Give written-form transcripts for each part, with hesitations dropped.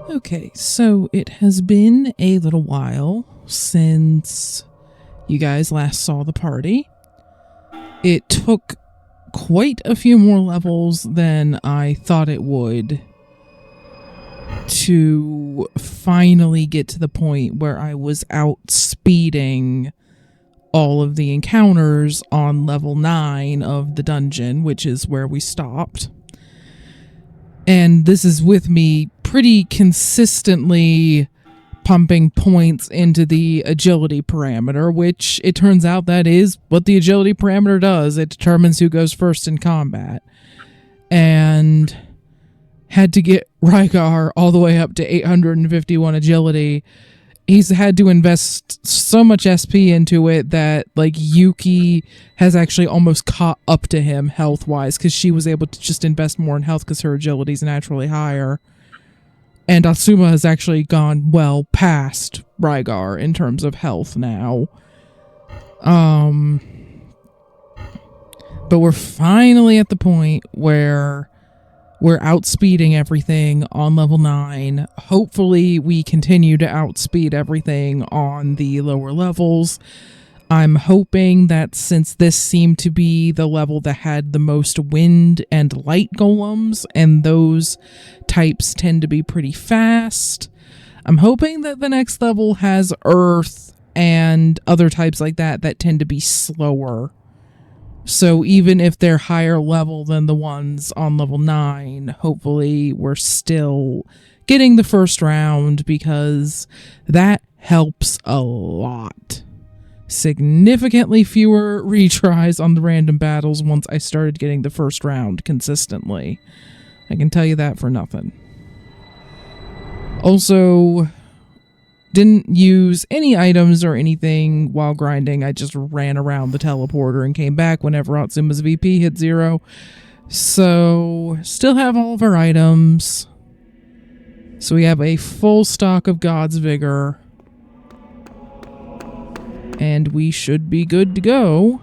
Okay, so it has been a little while since you guys last saw the party. It took quite a few more levels than I thought it would to finally get to the point where I was outspeeding all of the encounters on level 9 of the dungeon, which is where we stopped. And this is with me pretty consistently pumping points into the agility parameter, which it turns out that is what the agility parameter does. It determines who goes first in combat. And had to get Rygar all the way up to 851 agility. He's had to invest so much SP into it that, like, Yuki has actually almost caught up to him health-wise, because she was able to just invest more in health because her agility is naturally higher. And Asuma has actually gone well past Rygar in terms of health now. But we're finally at the point where we're outspeeding everything on level 9. Hopefully we continue to outspeed everything on the lower levels. I'm hoping that since this seemed to be the level that had the most wind and light golems, and those types tend to be pretty fast, I'm hoping that the next level has earth and other types like that that tend to be slower. So even if they're higher level than the ones on level 9, hopefully we're still getting the first round, because that helps a lot. Significantly fewer retries on the random battles once I started getting the first round consistently. I can tell you that for nothing. Also, didn't use any items or anything while grinding. I just ran around the teleporter and came back whenever Atsuma's VP hit 0. So, still have all of our items. So we have a full stock of God's Vigor. And we should be good to go.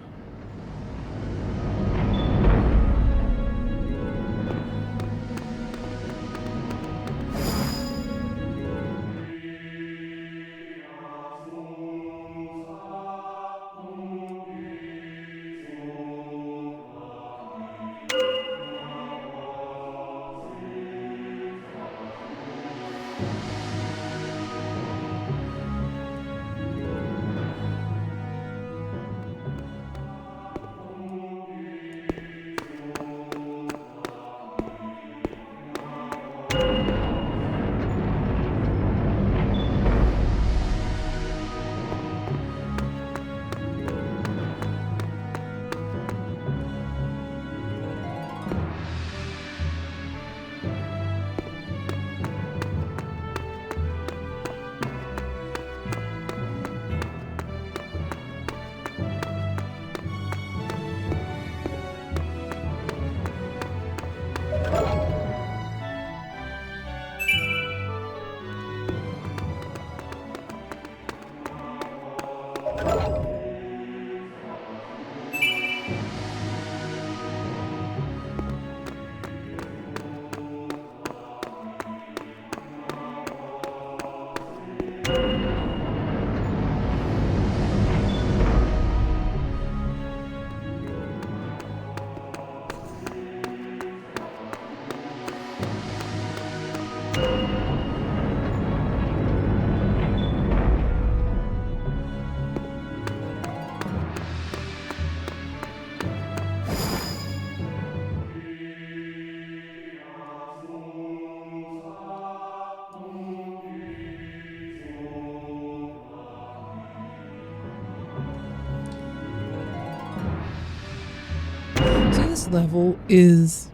This level is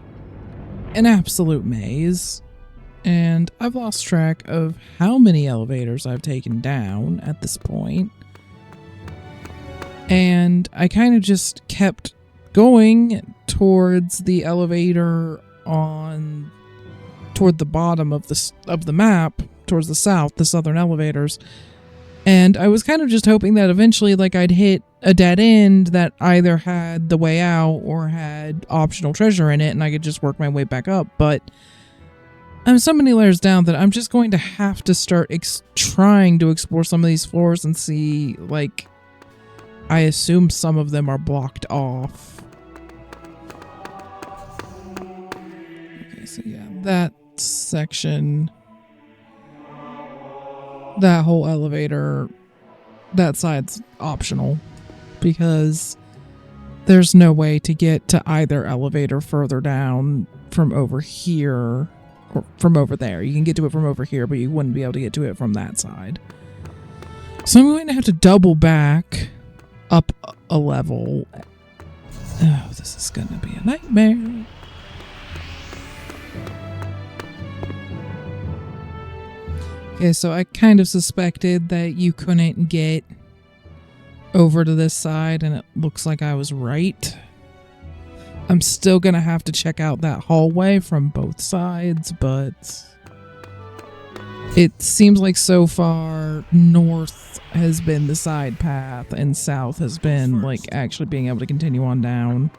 an absolute maze, and I've lost track of how many elevators I've taken down at this point. And I kind of just kept going towards the elevator toward the bottom of the map, towards the south, the southern elevators. And I was kind of just hoping that eventually, like, I'd hit a dead end that either had the way out or had optional treasure in it, and I could just work my way back up. But I'm so many layers down that I'm just going to have to start trying to explore some of these floors and see, like, I assume some of them are blocked off. Okay, so yeah, that section, that whole elevator, that side's optional because there's no way to get to either elevator further down from over here or from over there. You can get to it from over here, but you wouldn't be able to get to it from that side. So I'm going to have to double back up a level. Oh, this is going to be a nightmare. Okay, so I kind of suspected that you couldn't get over to this side, and it looks like I was right. I'm still going to have to check out that hallway from both sides, but it seems like so far north has been the side path and south has been like actually being able to continue on down.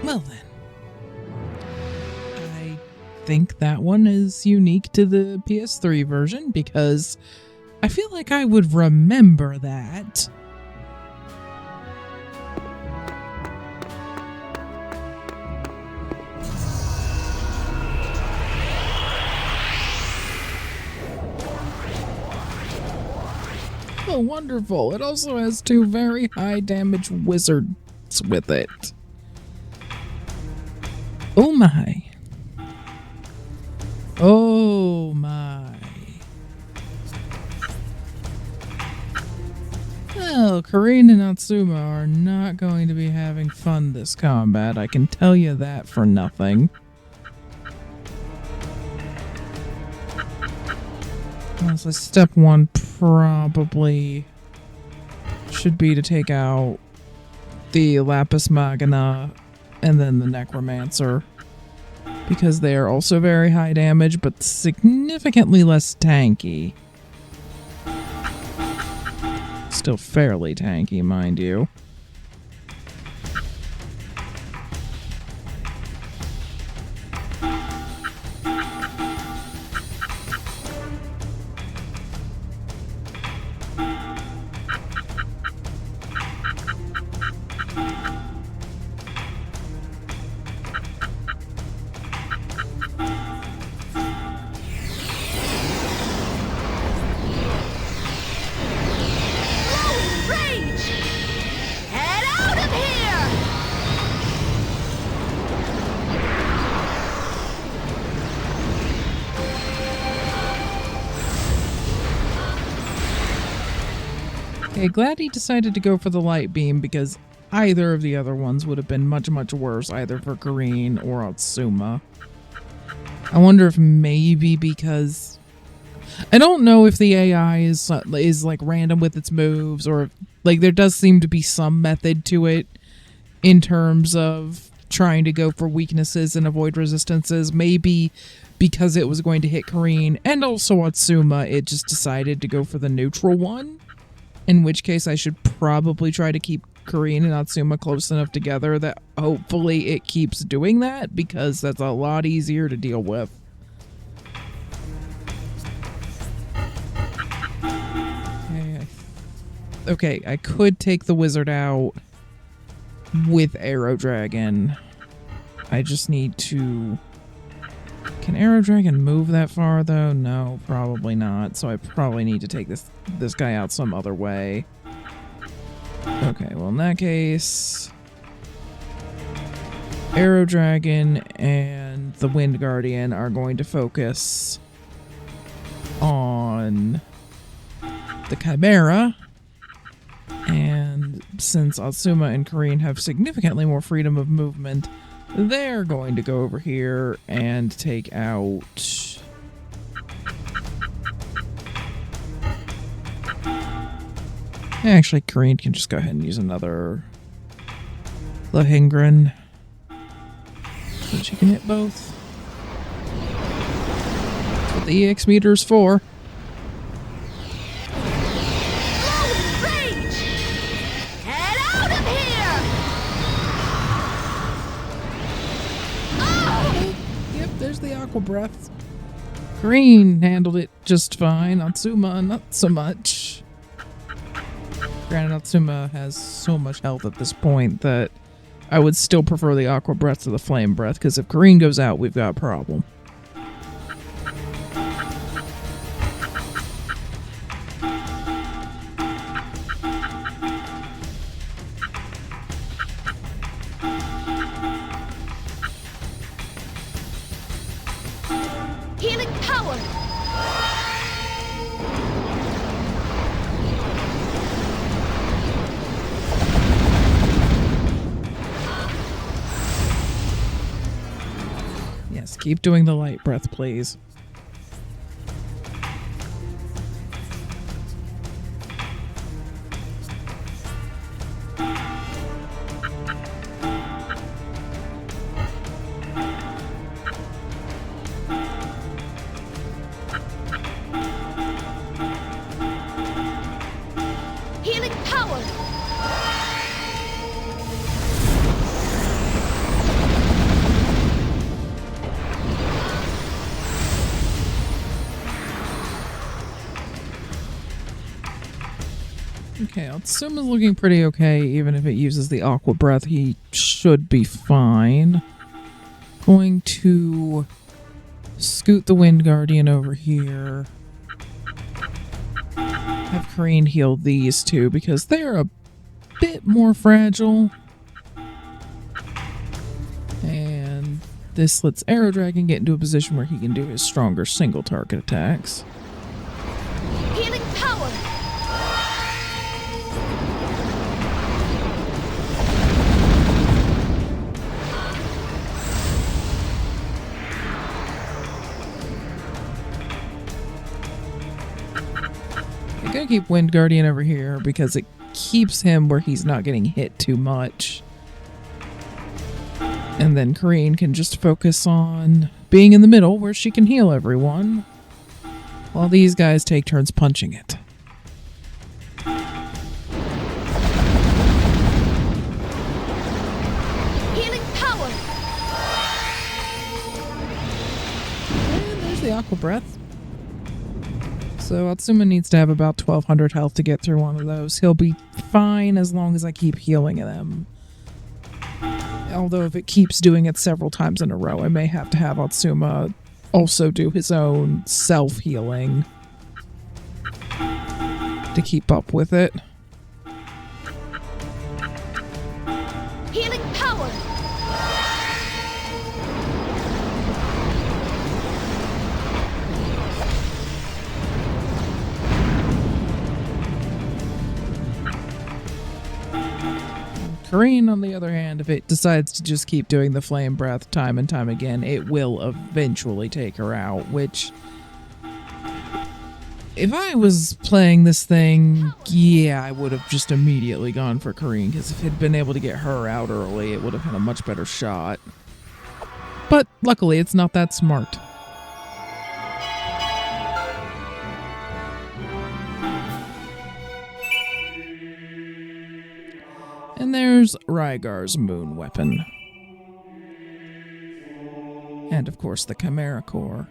Well then. I think that one is unique to the PS3 version because I feel like I would remember that. Oh, wonderful. It also has 2 very high damage wizards with it. Oh my. Oh my. Well, Karine and Natsuma are not going to be having fun this combat. I can tell you that for nothing. So step 1 probably should be to take out the Lapis Magna and then the Necromancer, because they are also very high damage but significantly less tanky. Still fairly tanky, mind you. Okay, glad he decided to go for the light beam because either of the other ones would have been much, much worse, either for Karine or Atsuma. I wonder if maybe because... I don't know if the AI is like random with its moves, or like there does seem to be some method to it in terms of trying to go for weaknesses and avoid resistances. Maybe because it was going to hit Karine and also Atsuma, it just decided to go for the neutral one. In which case, I should probably try to keep Karine and Atsuma close enough together that hopefully it keeps doing that, because that's a lot easier to deal with. Okay, I could take the wizard out with Arrow Dragon. I just need to... Can Arrow Dragon move that far, though? No, probably not. So I probably need to take this guy out some other way. Okay, well, in that case... Arrow Dragon and the Wind Guardian are going to focus on the Chimera. And since Atsuma and Karine have significantly more freedom of movement, they're going to go over here and take out... Actually, Karine can just go ahead and use another Lohengrin, so she can hit both. That's what the EX meter's for. There's the Aqua Breath. Karine handled it just fine. Atsuma, not so much. Granted, Atsuma has so much health at this point that I would still prefer the Aqua Breath to the Flame Breath, because if Karine goes out, we've got a problem. Healing power! Yes, keep doing the light breath, please. Okay, Otsuma's looking pretty okay. Even if it uses the Aqua Breath, he should be fine. Going to scoot the Wind Guardian over here. Have Kareen heal these two because they're a bit more fragile. And this lets Arrow Dragon get into a position where he can do his stronger single target attacks. Healing power. I'm gonna keep Wind Guardian over here because it keeps him where he's not getting hit too much. And then Kareen can just focus on being in the middle where she can heal everyone while these guys take turns punching it. Healing power. And there's the Aqua Breath. So Otsuma needs to have about 1200 health to get through one of those. He'll be fine as long as I keep healing them. Although if it keeps doing it several times in a row, I may have to have Otsuma also do his own self-healing to keep up with it. Healing power. Kareen, on the other hand, if it decides to just keep doing the flame breath time and time again, it will eventually take her out, which... if I was playing this thing, yeah, I would have just immediately gone for Kareen, because if it had been able to get her out early, it would have had a much better shot. But luckily, it's not that smart. And there's Rygar's moon weapon. And of course the Chimera Core.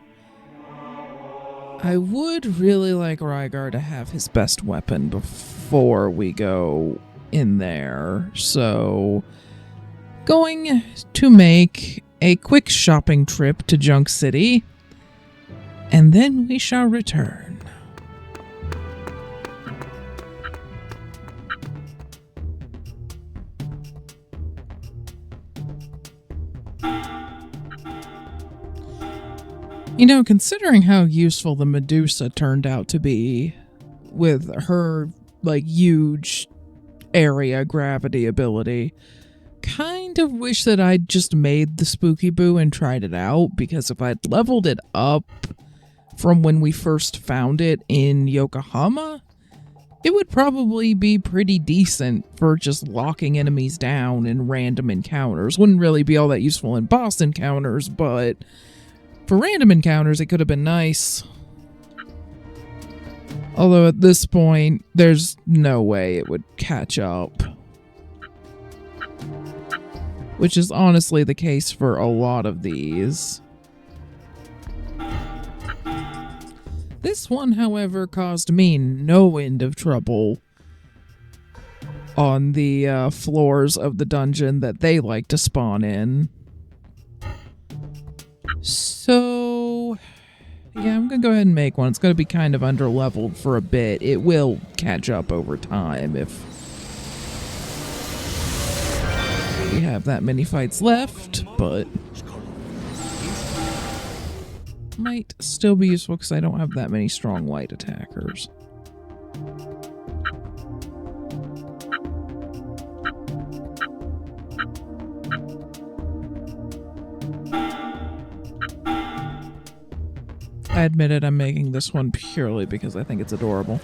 I would really like Rygar to have his best weapon before we go in there. So, going to make a quick shopping trip to Junk City. And then we shall return. You know, considering how useful the Medusa turned out to be with her, like, huge area gravity ability, kind of wish that I'd just made the Spooky Boo and tried it out, because if I'd leveled it up from when we first found it in Yokohama, it would probably be pretty decent for just locking enemies down in random encounters. Wouldn't really be all that useful in boss encounters, but... for random encounters, it could have been nice. Although at this point, there's no way it would catch up. Which is honestly the case for a lot of these. This one, however, caused me no end of trouble on the floors of the dungeon that they like to spawn in. So, yeah, I'm going to go ahead and make one. It's going to be kind of under-leveled for a bit. It will catch up over time if we have that many fights left, but might still be useful because I don't have that many strong light attackers. I admit it, I'm making this one purely because I think it's adorable.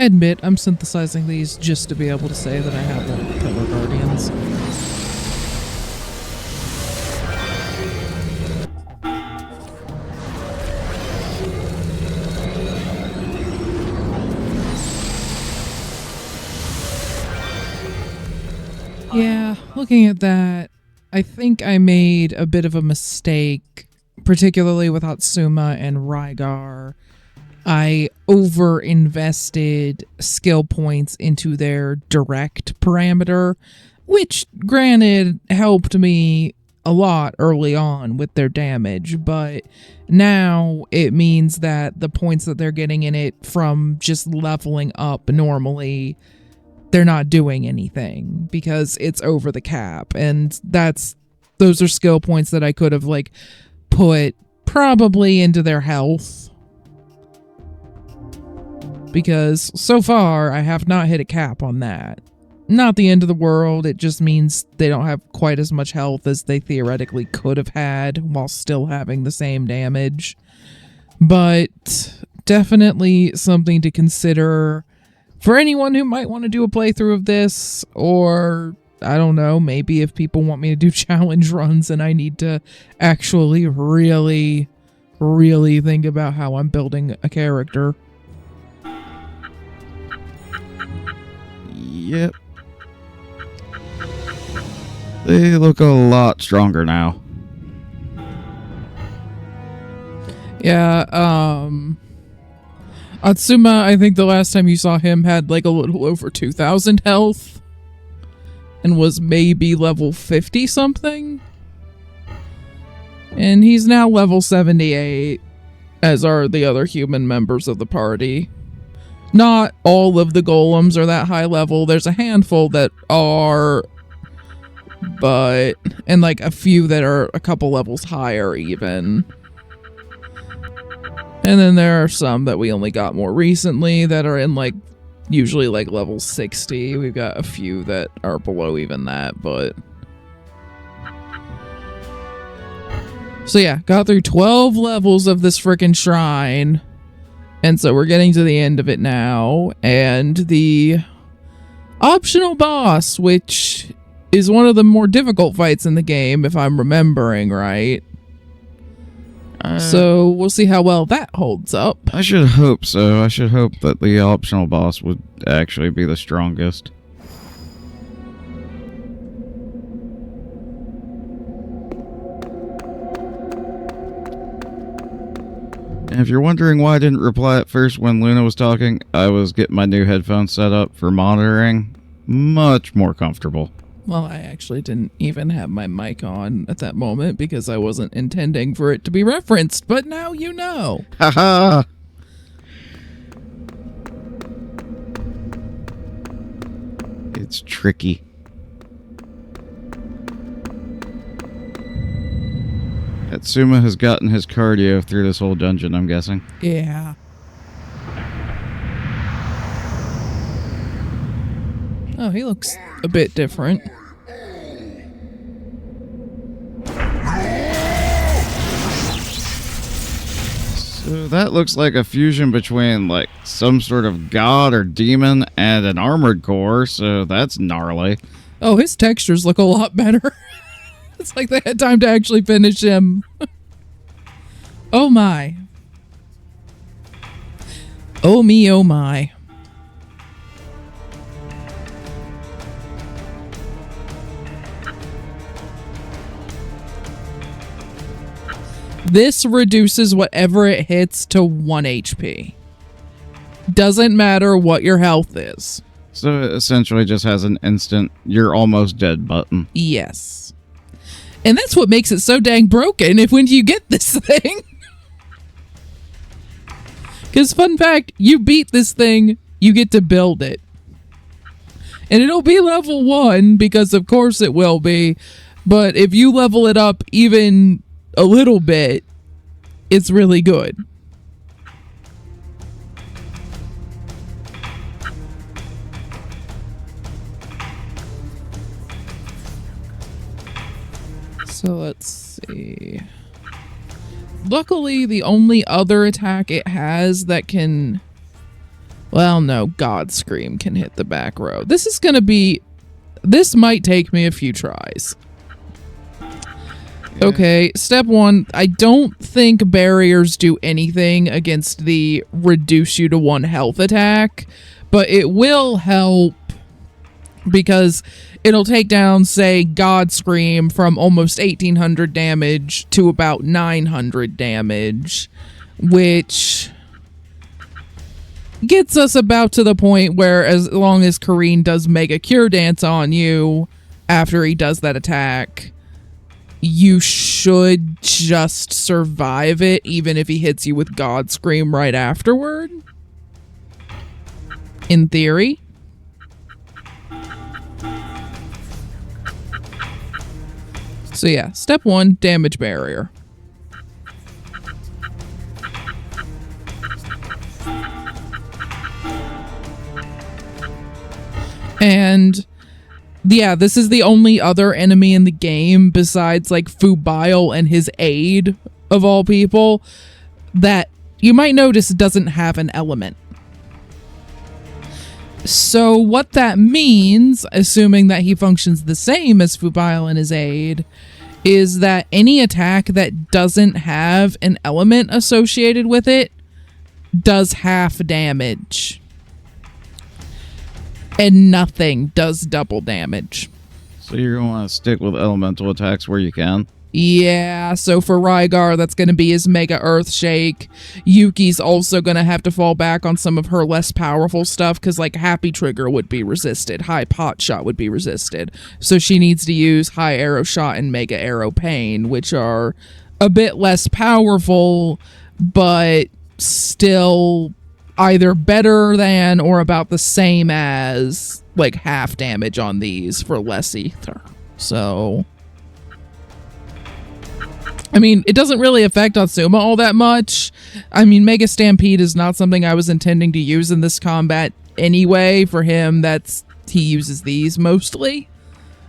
Admit, I'm synthesizing these just to be able to say that I have all the Pillar Guardians. Yeah, looking at that, I think I made a bit of a mistake, particularly with Hatsuma and Rygar. I over-invested skill points into their direct parameter, which, granted, helped me a lot early on with their damage, but now it means that the points that they're getting in it from just leveling up normally, they're not doing anything because it's over the cap, and those are skill points that I could have like put probably into their health, because so far I have not hit a cap on that. Not the end of the world, it just means they don't have quite as much health as they theoretically could have had while still having the same damage, but definitely something to consider for anyone who might want to do a playthrough of this, or I don't know, maybe if people want me to do challenge runs and I need to actually really, really think about how I'm building a character. Yep. They look a lot stronger now. Yeah, Atsuma, I think the last time you saw him had like a little over 2,000 health and was maybe level 50 something. And he's now level 78, as are the other human members of the party. Not all of the golems are that high level. There's a handful that are, and like a few that are a couple levels higher even. And then there are some that we only got more recently that are in like, usually like level 60. We've got a few that are below even that, but... So yeah, got through 12 levels of this frickin' shrine. And so we're getting to the end of it now. And the optional boss, which is one of the more difficult fights in the game, if I'm remembering right. So we'll see how well that holds up. I should hope so. I should hope that the optional boss would actually be the strongest. And if you're wondering why I didn't reply at first when Luna was talking, I was getting my new headphones set up for monitoring. Much more comfortable. Well, I actually didn't even have my mic on at that moment because I wasn't intending for it to be referenced, but now you know. Haha! It's tricky. Atsuma has gotten his cardio through this whole dungeon, I'm guessing. Yeah. Oh, he looks a bit different. So that looks like a fusion between like some sort of god or demon and an armored core, so that's gnarly. Oh, his textures look a lot better. It's like they had time to actually finish him. Oh my. Oh me, oh my. This reduces whatever it hits to 1 HP. Doesn't matter what your health is. So it essentially just has an instant, you're almost dead button. Yes. And that's what makes it so dang broken when you get this thing. Because fun fact, you beat this thing, you get to build it. And it'll be level 1, because of course it will be. But if you level it up even a little bit, it's really good. So let's see. Luckily, the only other attack it has that can Well, no, God Scream can hit the back row. This might take me a few tries. Yeah. Okay, step 1, I don't think barriers do anything against the reduce you to 1 health attack, but it will help because it'll take down, say, God Scream from almost 1800 damage to about 900 damage, which gets us about to the point where as long as Kareen does Mega Cure Dance on you after he does that attack, you should just survive it even if he hits you with God Scream right afterward. In theory. So yeah, step 1, damage barrier. And yeah, this is the only other enemy in the game besides like Fubile and his aide, of all people, that you might notice doesn't have an element. So what that means, assuming that he functions the same as Fubile and his aide, is that any attack that doesn't have an element associated with it does half damage. And nothing does double damage. So you're going to want to stick with elemental attacks where you can? Yeah, so for Rygar, that's going to be his Mega Earthshake. Yuki's also going to have to fall back on some of her less powerful stuff, because, like, Happy Trigger would be resisted. High Pot Shot would be resisted. So she needs to use High Arrow Shot and Mega Arrow Pain, which are a bit less powerful, but still either better than or about the same as, like, half damage on these for less ether. So I mean, it doesn't really affect Atsuma all that much. I mean, Mega Stampede is not something I was intending to use in this combat anyway. For him, he uses these mostly.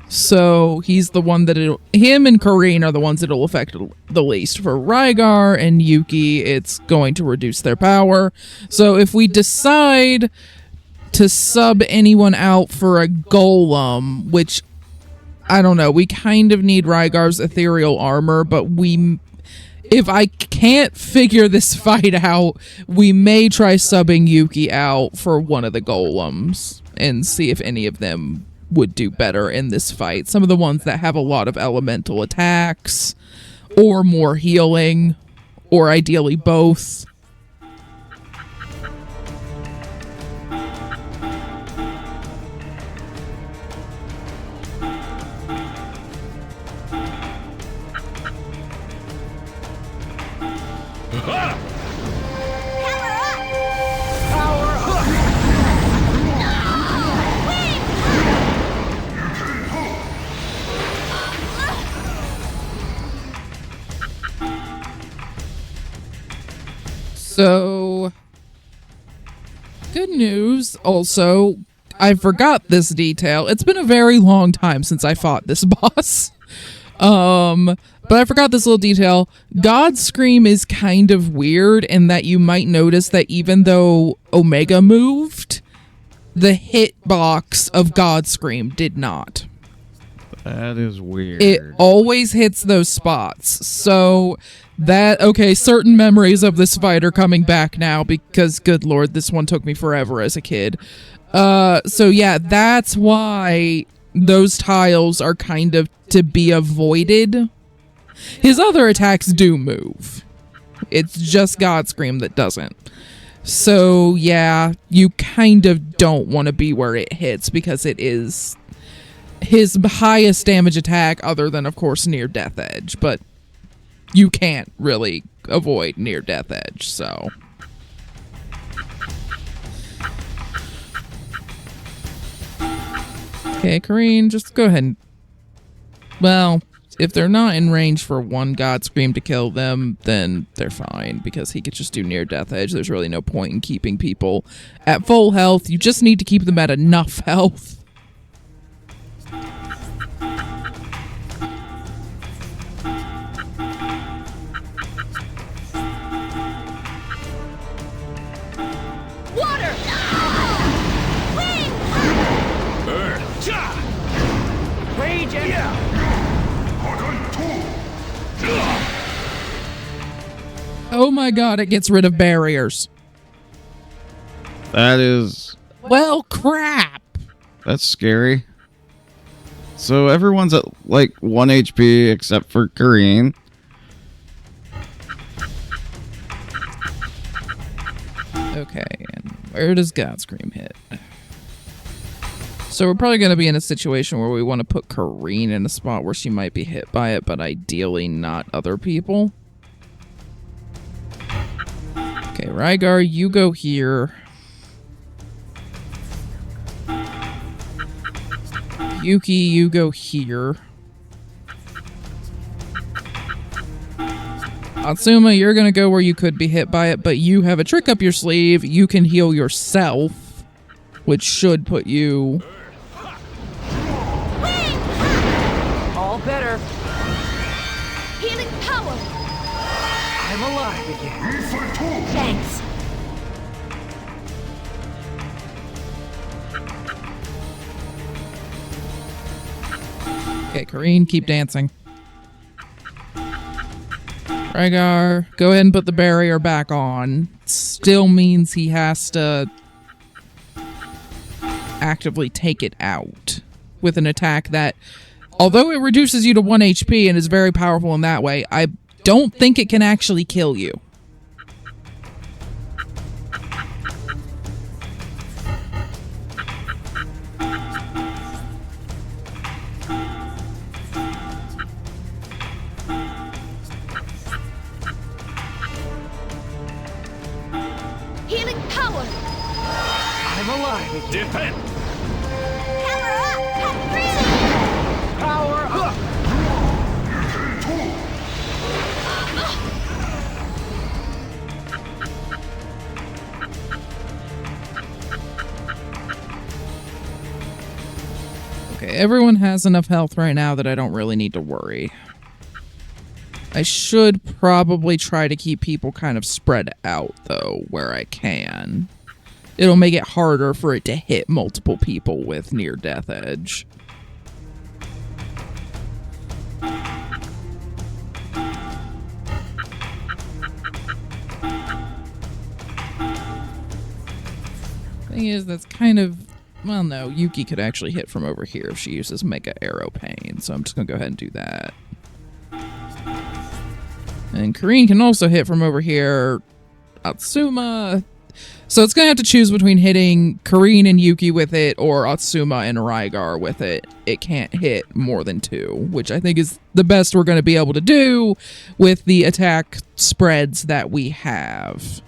So he's the one that him and Kareen are the ones that it'll affect the least. For Rygar and Yuki, it's going to reduce their power. So if we decide to sub anyone out for a Golem, which I don't know, we kind of need Rygar's ethereal armor, but if I can't figure this fight out, we may try subbing Yuki out for one of the Golems and see if any of them would do better in this fight. Some of the ones that have a lot of elemental attacks, or more healing, or ideally both. So, good news also, I forgot this detail. It's been a very long time since I fought this boss. But I forgot this little detail. God Scream is kind of weird in that you might notice that even though Omega moved, the hitbox of God Scream did not. That is weird. It always hits those spots. So certain memories of this fight are coming back now because, good lord, this one took me forever as a kid. So yeah, that's why those tiles are kind of to be avoided. His other attacks do move. It's just God Scream that doesn't. So yeah, you kind of don't want to be where it hits because it is his highest damage attack other than, of course, Near Death Edge. But you can't really avoid Near Death Edge, so. Okay, Kareen, just go ahead and... Well, if they're not in range for one God Scream to kill them, then they're fine, because he could just do Near Death Edge. There's really no point in keeping people at full health. You just need to keep them at enough health. Water! Oh my god, it gets rid of barriers. That is... Well, crap. That's scary. So everyone's at like 1 HP except for Kareen. Okay, and where does God Scream hit? So we're probably going to be in a situation where we want to put Kareen in a spot where she might be hit by it, but ideally not other people. Okay, Rygar, you go here. Yuki, you go here. Atsuma, you're going to go where you could be hit by it, but you have a trick up your sleeve. You can heal yourself, which should put you... All better. Healing power. I'm alive again. Thanks. Okay, Kareen, keep dancing. Rygar, go ahead and put the barrier back on. Still means he has to actively take it out with an attack that, although it reduces you to 1 HP and is very powerful in that way, I don't think it can actually kill you. Healing power. I'm alive again. Defend! Power up. Cut through. Power up. Okay, everyone has enough health right now that I don't really need to worry. I should probably try to keep people kind of spread out, though, where I can. It'll make it harder for it to hit multiple people with near-death edge. Thing is, that's kind of... Well, no, Yuki could actually hit from over here if she uses Mega Arrow Pain, so I'm just going to go ahead and do that. And Kareen can also hit from over here. Atsuma. So it's going to have to choose between hitting Kareen and Yuki with it or Atsuma and Rygar with it. It can't hit more than 2, which I think is the best we're going to be able to do with the attack spreads that we have.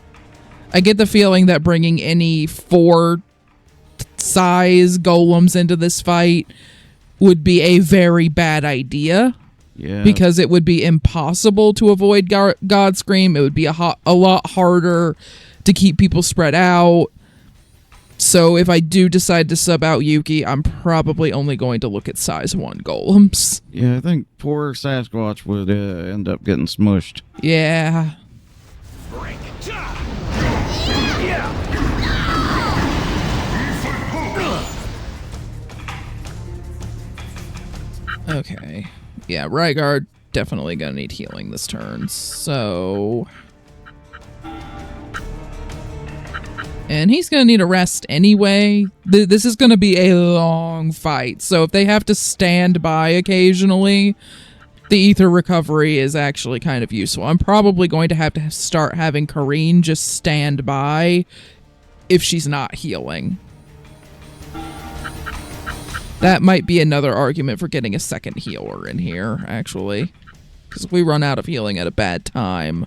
I get the feeling that bringing any 4 size golems into this fight would be a very bad idea. Yeah. Because it would be impossible to avoid God Scream. It would be a lot harder to keep people spread out. So if I do decide to sub out Yuki, I'm probably only going to look at size 1 golems. Yeah, I think poor Sasquatch would end up getting smushed. Yeah. Break! Okay. Yeah, Rygar definitely gonna need healing this turn, so... And he's gonna need a rest anyway. This is gonna be a long fight, so if they have to stand by occasionally, the ether recovery is actually kind of useful. I'm probably going to have to start having Kareen just stand by if she's not healing. That might be another argument for getting a second healer in here, actually. Because if we run out of healing at a bad time,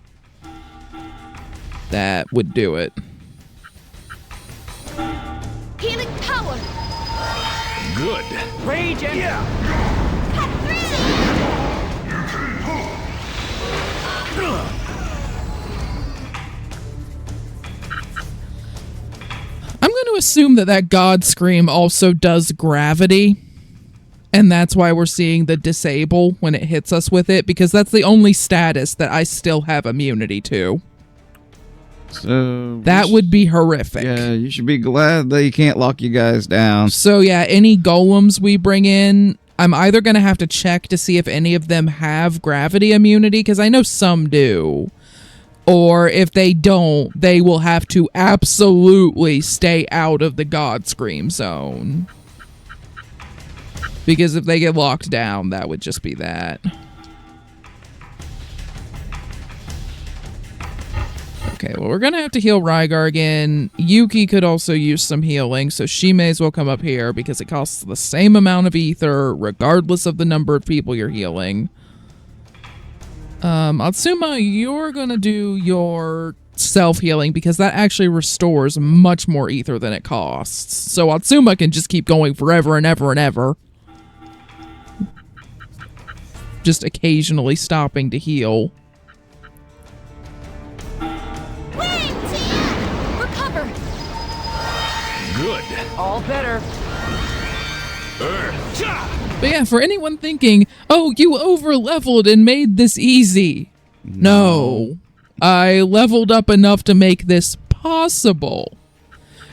that would do it. Healing power. Good! Rage and Cut through. I'm going to assume that God Scream also does gravity. And that's why we're seeing the disable when it hits us with it. Because that's the only status that I still have immunity to. So That would be horrific. Yeah, you should be glad they can't lock you guys down. So yeah, any golems we bring in, I'm either going to have to check to see if any of them have gravity immunity, because I know some do. Or if they don't, they will have to absolutely stay out of the God Scream zone. Because if they get locked down, that would just be that. Okay, well, we're going to have to heal Rygar again. Yuki could also use some healing, so she may as well come up here because it costs the same amount of ether regardless of the number of people you're healing. Atsuma, you're going to do your self-healing because that actually restores much more ether than it costs. So Atsuma can just keep going forever and ever and ever. Just occasionally stopping to heal. Recover! Good. All better. But yeah, for anyone thinking, oh, you over-leveled and made this easy. No. I leveled up enough to make this possible.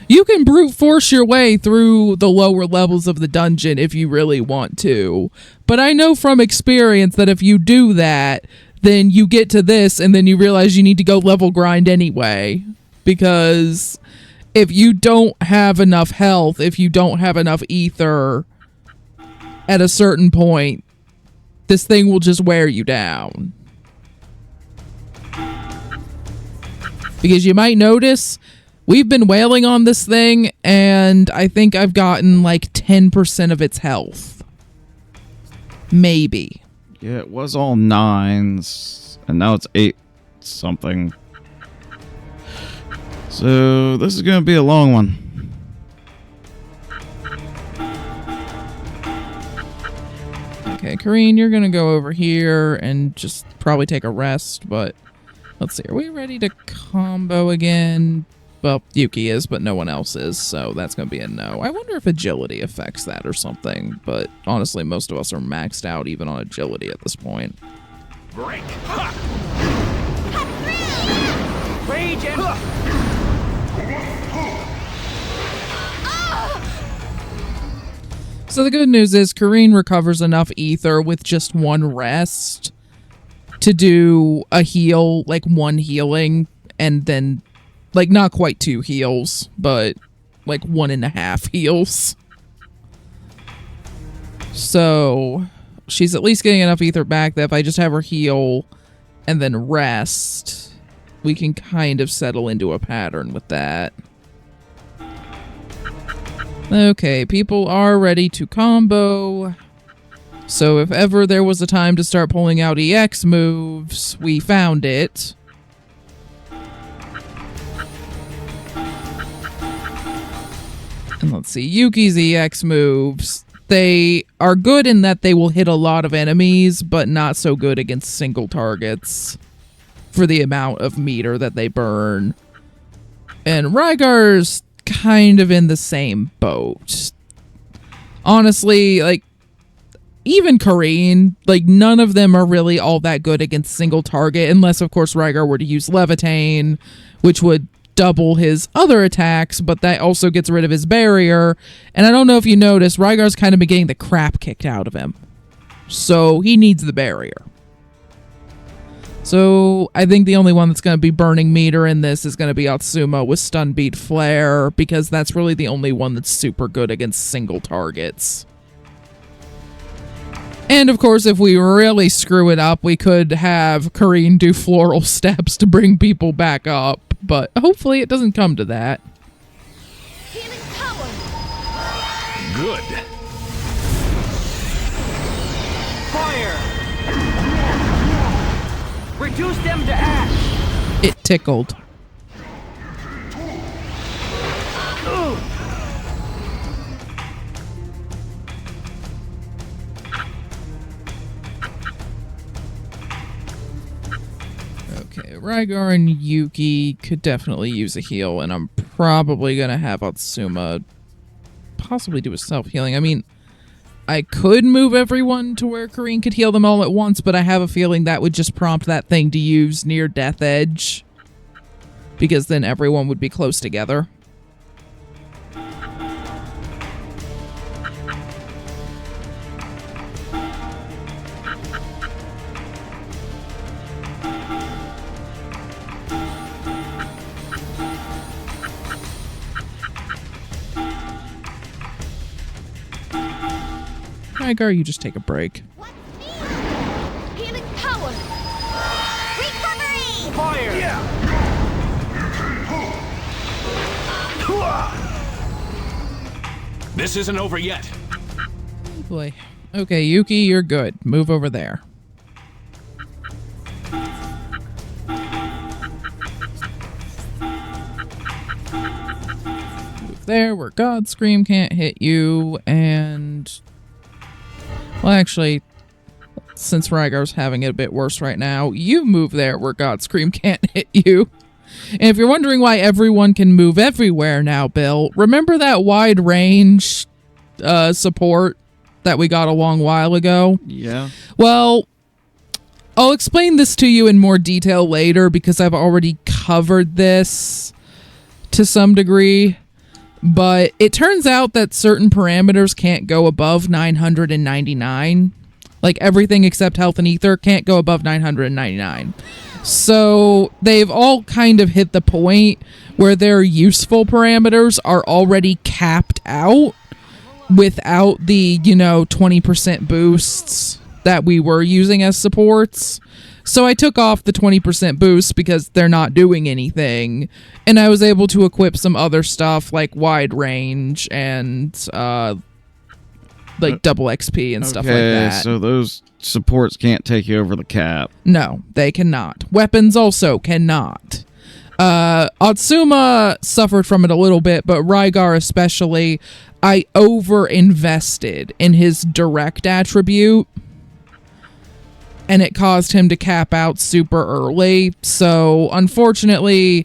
You can brute force your way through the lower levels of the dungeon if you really want to. But I know from experience that if you do that, then you get to this and then you realize you need to go level grind anyway. Because if you don't have enough health, if you don't have enough ether at a certain point, this thing will just wear you down. Because you might notice, we've been wailing on this thing, and I think I've gotten like 10% of its health. Maybe. Yeah, it was all 9s, and now it's 8 something. So this is going to be a long one. Okay, Kareen, you're going to go over here and just probably take a rest, but let's see. Are we ready to combo again? Well, Yuki is, but no one else is, so that's going to be a no. I wonder if agility affects that or something, but honestly, most of us are maxed out even on agility at this point. Break. Ha! Rage and... So the good news is Kareen recovers enough ether with just one rest to do a heal, like one healing, and then, like, not quite 2 heals, but like 1.5 heals. So she's at least getting enough ether back that if I just have her heal and then rest, we can kind of settle into a pattern with that. Okay, people are ready to combo. So if ever there was a time to start pulling out EX moves, we found it. And let's see, Yuki's EX moves. They are good in that they will hit a lot of enemies, but not so good against single targets for the amount of meter that they burn. And Rygar's kind of in the same boat. Honestly, like, even Kareen, like, none of them are really all that good against single target, unless, of course, Rygar were to use Levitain, which would double his other attacks, but that also gets rid of his barrier. And I don't know if you noticed, Rygar's kind of been getting the crap kicked out of him. So he needs the barrier. So I think the only one that's going to be burning meter in this is going to be Atsuma with Stun Beat Flare, because that's really the only one that's super good against single targets. And of course, if we really screw it up, we could have Kareen do floral steps to bring people back up, but hopefully it doesn't come to that. Healing power! Good. Fire! Reduce them to ash! It tickled. Okay, Rygar and Yuki could definitely use a heal, and I'm probably going to have Atsuma possibly do a self-healing. I mean, I could move everyone to where Kareen could heal them all at once, but I have a feeling that would just prompt that thing to use near Death Edge, because then everyone would be close together. Rygar, you just take a break. What's me? Healing power. Recovery. Fire! This isn't over yet. Oh boy. Okay, Yuki, you're good. Move over there. Move there where God Scream can't hit you, and... Well, actually, since Rygar's having it a bit worse right now, you move there where God Scream can't hit you. And if you're wondering why everyone can move everywhere now, Bill, remember that wide range support that we got a long while ago? Yeah. Well, I'll explain this to you in more detail later because I've already covered this to some degree. But it turns out that certain parameters can't go above 999. Like everything except health and ether can't go above 999. So they've all kind of hit the point where their useful parameters are already capped out without the, 20% boosts that we were using as supports. So I took off the 20% boost because they're not doing anything. And I was able to equip some other stuff like wide range and like double XP and stuff like that. So those supports can't take you over the cap. No, they cannot. Weapons also cannot. Otsuma suffered from it a little bit, but Rygar especially, I over-invested in his direct attribute, and it caused him to cap out super early. So, unfortunately,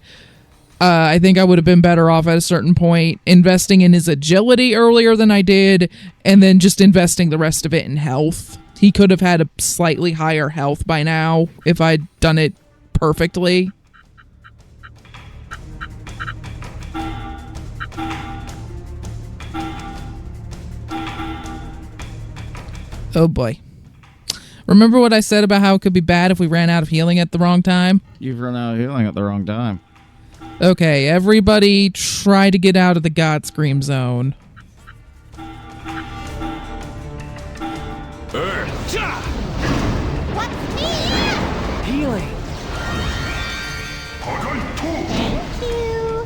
I think I would have been better off at a certain point investing in his agility earlier than I did, and then just investing the rest of it in health. He could have had a slightly higher health by now if I'd done it perfectly. Oh boy. Remember what I said about how it could be bad if we ran out of healing at the wrong time? You've run out of healing at the wrong time. Okay, everybody try to get out of the God Scream zone. What's me? Healing. Thank you.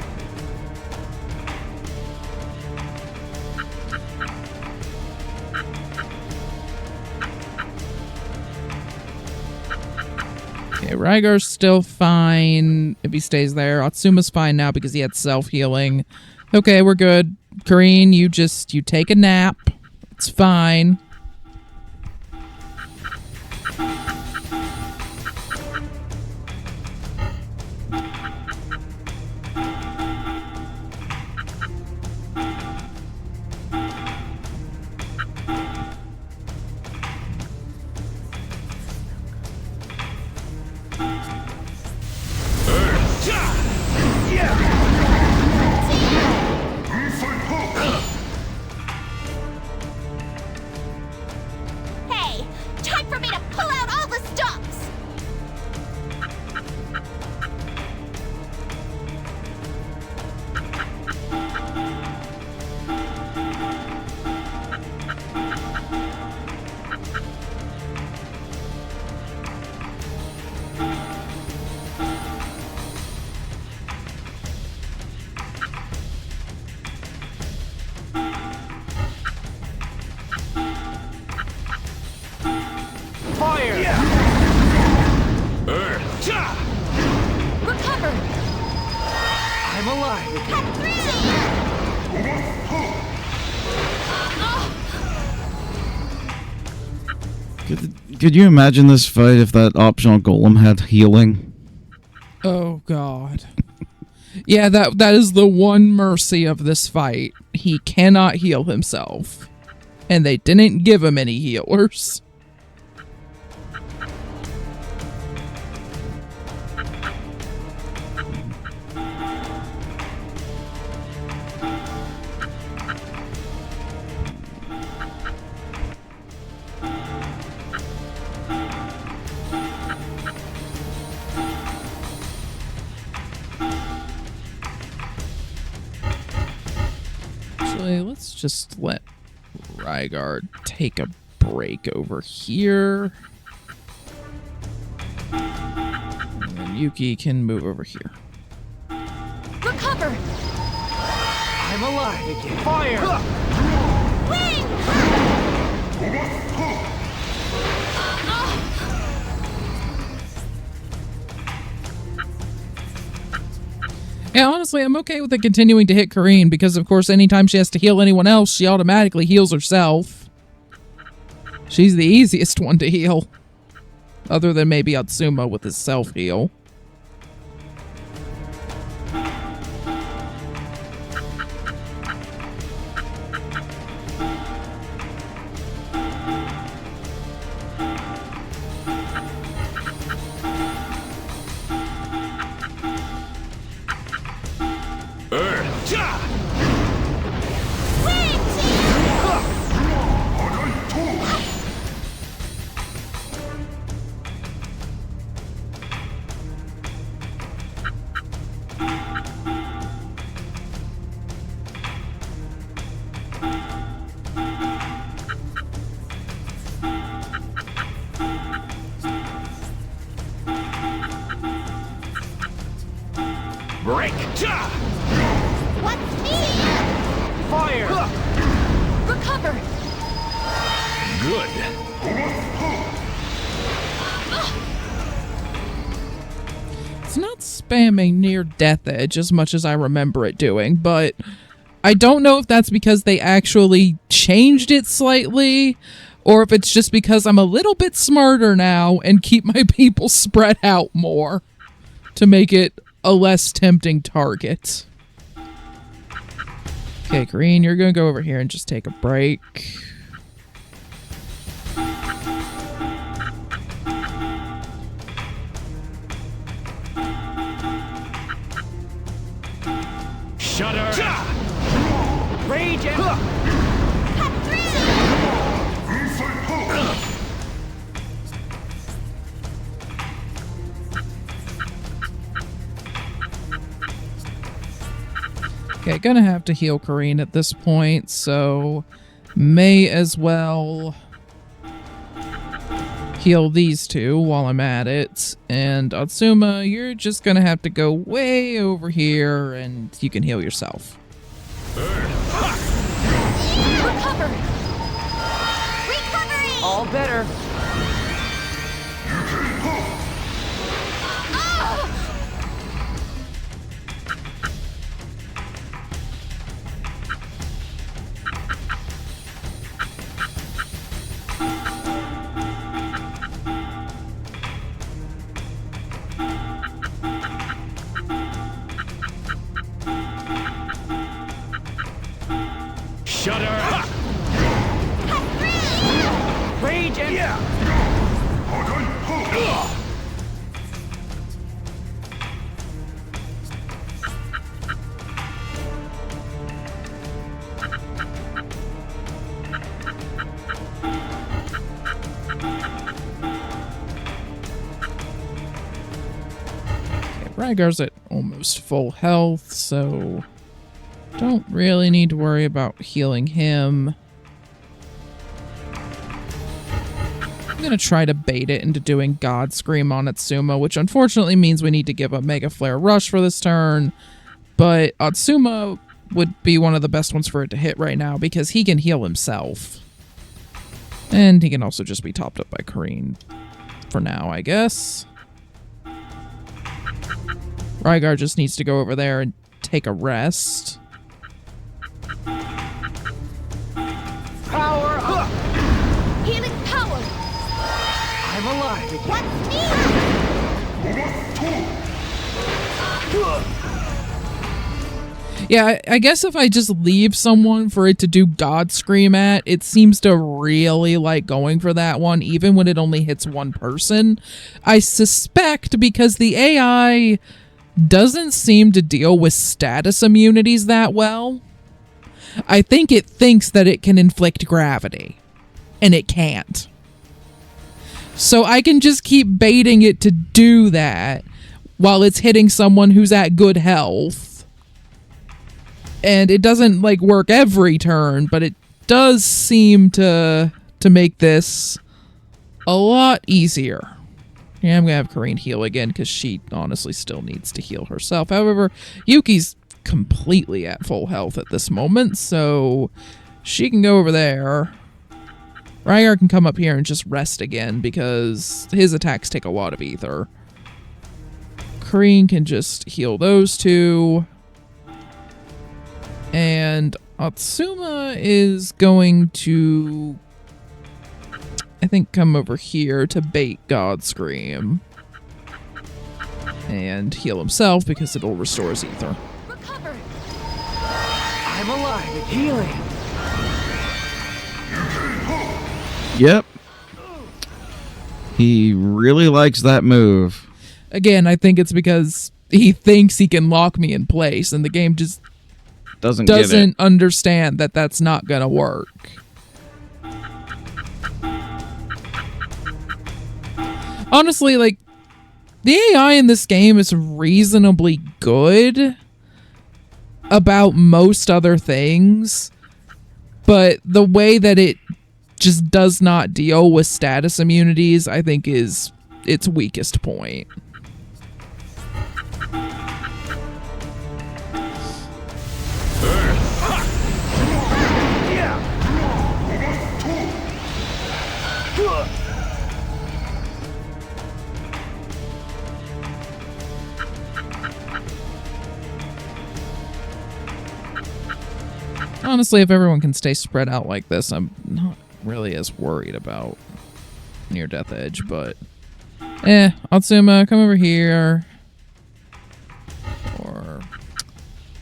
Okay, Rygar's still fine if he stays there. Atsuma's fine now because he had self-healing. Okay, we're good. Kareen, you take a nap. It's fine. Hey, time for me to pull out all the stops. Fire! Recover. I'm alive. Cut through. Could you imagine this fight if that optional golem had healing? Oh god. Yeah, that is the one mercy of this fight. He cannot heal himself. And they didn't give him any healers. Actually, let's just let Rygar take a break over here. And then Yuki can move over here. Recover! I'm alive again. Fire! Wing! Yeah, honestly, I'm okay with it continuing to hit Kareen because, of course, anytime she has to heal anyone else, she automatically heals herself. She's the easiest one to heal. Other than maybe Atsuma with his self-heal. Break! What's me? Fire! Recover! Good. It's not spamming near Death Edge as much as I remember it doing, but I don't know if that's because they actually changed it slightly, or if it's just because I'm a little bit smarter now and keep my people spread out more to make it a less tempting target. Okay, Green, you're gonna go over here and just take a break. Shudder! Rage and... Okay, gonna have to heal Kareen at this point, so may as well heal these two while I'm at it. And Atsuma, you're just gonna have to go way over here and you can heal yourself. Recover! Recovery! All better. Shudder! Rage and... Rygar's at almost full health, so don't really need to worry about healing him. I'm gonna try to bait it into doing God Scream on Atsuma, which unfortunately means we need to give a Mega Flare Rush for this turn, but Atsuma would be one of the best ones for it to hit right now because he can heal himself. And he can also just be topped up by Kareen for now, I guess. Rygar just needs to go over there and take a rest. Power up! Healing power! I'm alive again. What's me? Yeah, I guess if I just leave someone for it to do God Scream at, it seems to really like going for that one, even when it only hits one person. I suspect because the AI doesn't seem to deal with status immunities that well. I think it thinks that it can inflict gravity, and it can't. So I can just keep baiting it to do that while it's hitting someone who's at good health. And it doesn't like work every turn, but it does seem to to make this a lot easier. Yeah, I'm going to have Kareen heal again because she honestly still needs to heal herself. However, Yuki's completely at full health at this moment, so she can go over there. Rygar can come up here and just rest again because his attacks take a lot of ether. Kareen can just heal those two. And Atsuma is going to, I think, come over here to bait God Scream. And heal himself because it'll restore his ether. Recover. I'm alive and healing. Yep. He really likes that move. Again, I think it's because he thinks he can lock me in place, and the game just Doesn't get it. doesn't understand that that's not gonna work. Honestly, like, the AI in this game is reasonably good about most other things, but the way that it just does not deal with status immunities, I think, is its weakest point. Honestly, if everyone can stay spread out like this, I'm not really as worried about near death edge, but Atsuma, come over here. Or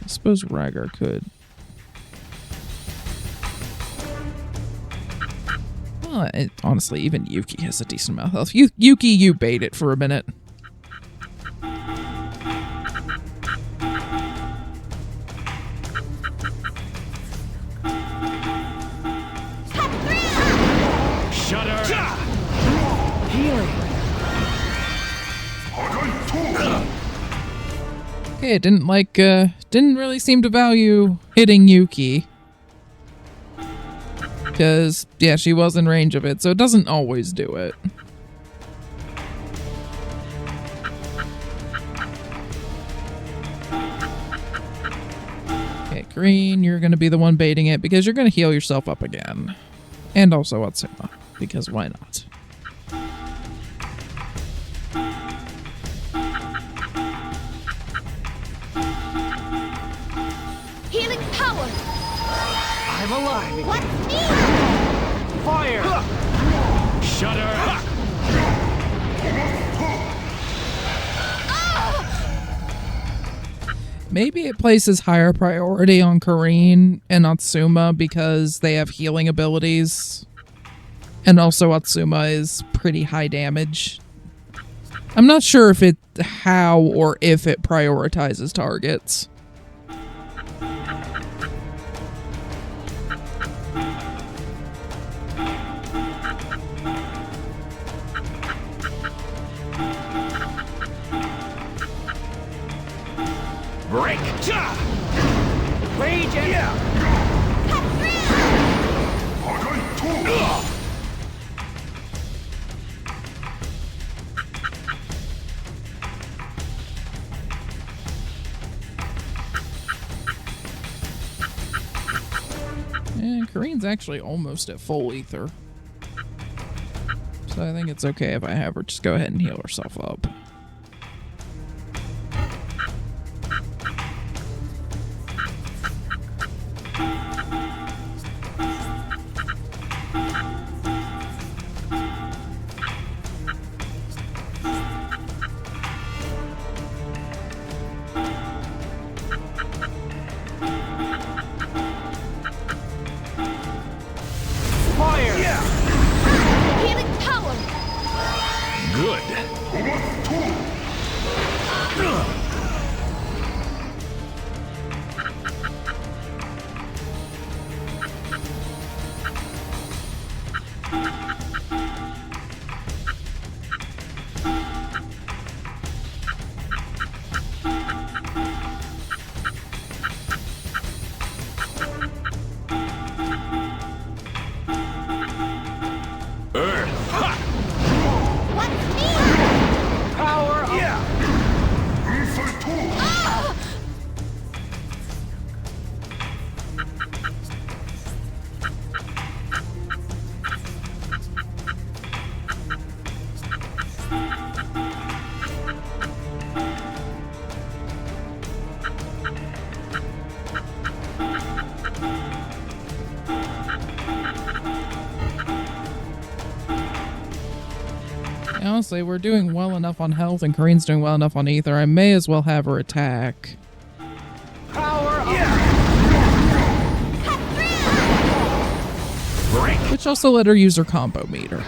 I suppose Rygar could. Well, honestly, even Yuki has a decent amount of health. Yuki, you bait it for a minute. Shut her! Healing. Okay, it didn't really seem to value hitting Yuki. Because, yeah, she was in range of it, so it doesn't always do it. Okay, Green, you're going to be the one baiting it because you're going to heal yourself up again. And also Atsuma, because why not? Healing power. I'm alive again. What's needed? Fire. Shut her! Maybe it places higher priority on Kareen and Atsuma because they have healing abilities. And also Atsuma is pretty high damage. I'm not sure if how or if it prioritizes targets. Break! Rage and And Kareen's actually almost at full ether. So I think it's okay if I have her just go ahead and heal herself up. fire. Healing power. Good. honestly, we're doing well enough on health and Kareen's doing well enough on ether. I may as well have her attack. Power up. Break. Which also let her use her combo meter.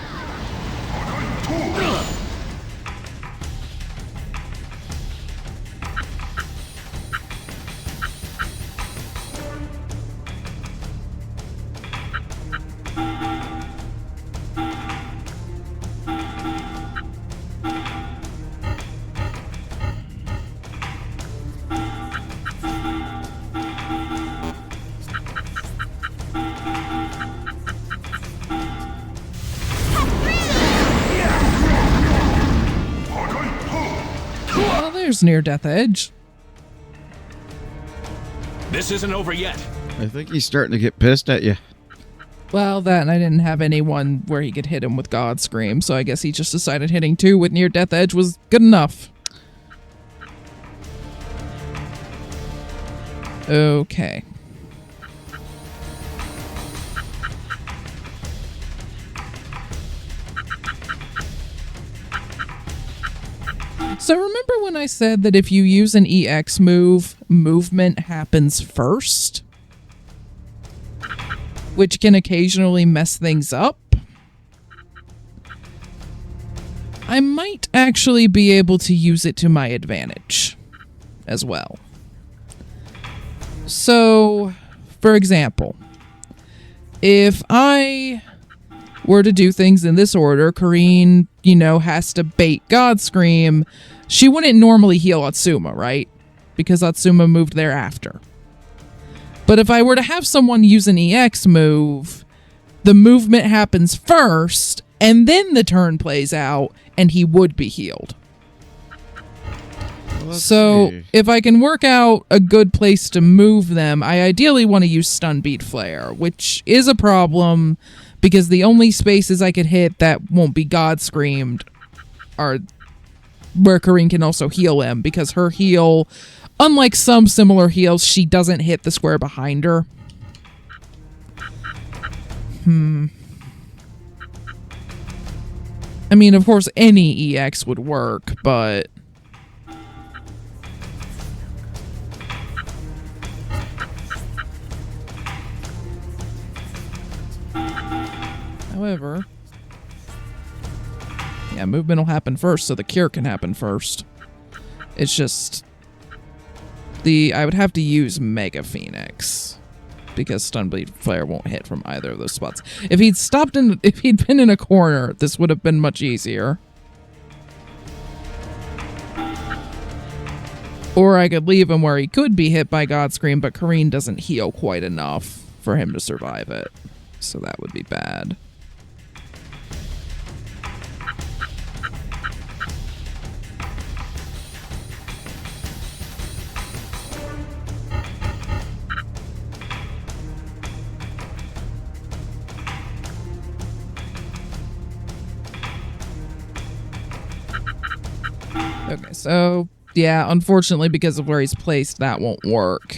Well, there's near death edge. This isn't over yet. I think he's starting to get pissed at you. Well, that and I didn't have anyone where he could hit him with God Scream, so I guess he just decided hitting 2 with near death edge was good enough. Okay. So remember when I said that if you use an EX move, movement happens first? Which can occasionally mess things up? I might actually be able to use it to my advantage as well. So, for example, if I were to do things in this order, Kareen, has to bait God Scream. She wouldn't normally heal Atsuma, right? Because Atsuma moved thereafter. But if I were to have someone use an EX move, the movement happens first, and then the turn plays out, and he would be healed. So, if I can work out a good place to move them, I ideally want to use Stun Beat Flare, which is a problem because the only spaces I could hit that won't be God Screamed are where Kareen can also heal him, because her heal, unlike some similar heals, she doesn't hit the square behind her. I mean, of course, any EX would work, but... However... Yeah, movement will happen first, so the cure can happen first. It's just... I would have to use Mega Phoenix, because Stun Bleed Flare won't hit from either of those spots. If he'd been in a corner, this would have been much easier. Or I could leave him where he could be hit by God Scream, but Kareen doesn't heal quite enough for him to survive it. So that would be bad. Okay, so, yeah, unfortunately, because of where he's placed, that won't work.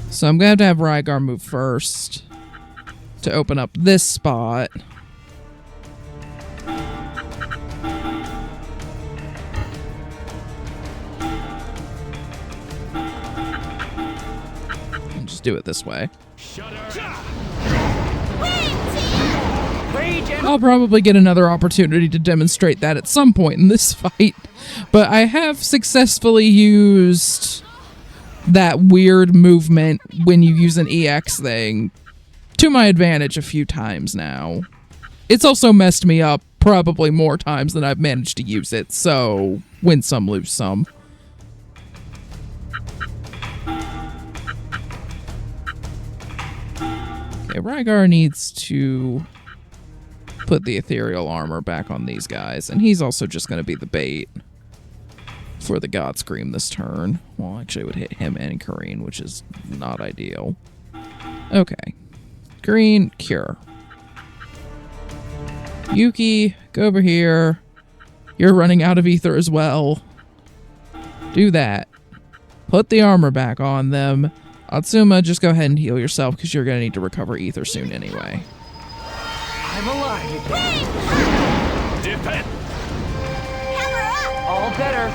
So I'm going to have Rygar move first to open up this spot. And just do it this way. I'll probably get another opportunity to demonstrate that at some point in this fight, but I have successfully used that weird movement when you use an EX thing to my advantage a few times now. It's also messed me up probably more times than I've managed to use it, so win some, lose some. Okay, Rygar needs to put the ethereal armor back on these guys, and he's also just going to be the bait for the God Scream this turn. Well, actually, it would hit him and Kareen, which is not ideal. Okay. Kareen, cure. Yuki, go over here. You're running out of ether as well. Do that. Put the armor back on them. Atsuma, just go ahead and heal yourself, because you're going to need to recover ether soon anyway. I'm alive again. repent! Power up! All better.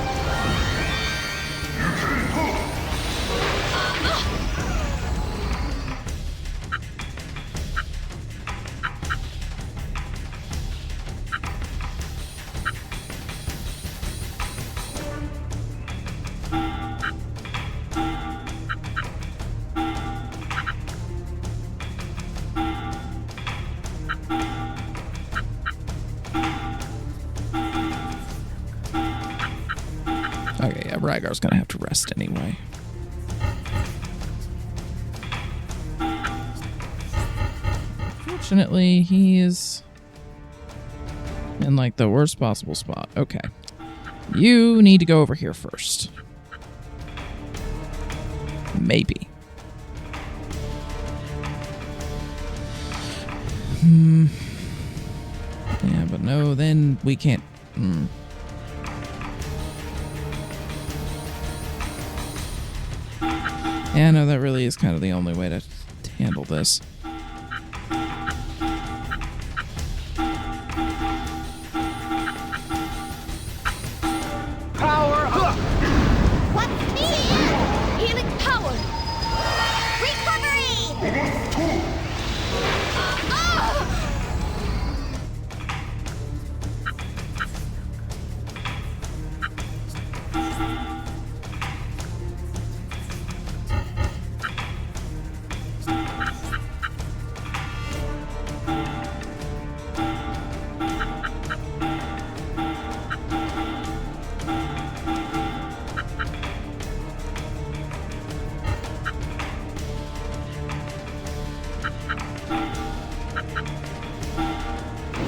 Okay, yeah, Rygar's gonna have to rest anyway. Fortunately, he is in like the worst possible spot. Okay. You need to go over here first. Maybe. Yeah, but no, then we can't. Yeah, no, that really is kind of the only way to handle this. Power up. What's needed? Healing power! Recovery! Ah!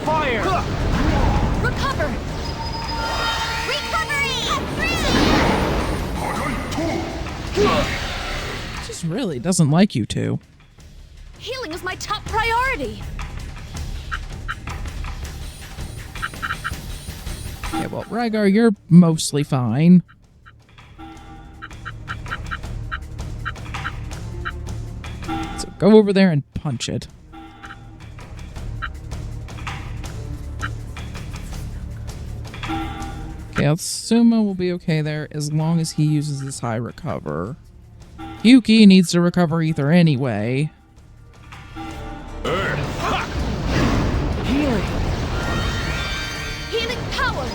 Fire. Recover! Recovery! Just really doesn't like you two. Healing is my top priority. Okay, well, Rygar, you're mostly fine. So go over there and punch it. Okay, Sumo will be okay there as long as he uses his high recover. Yuki needs to recover ether anyway. Healing. Healing power!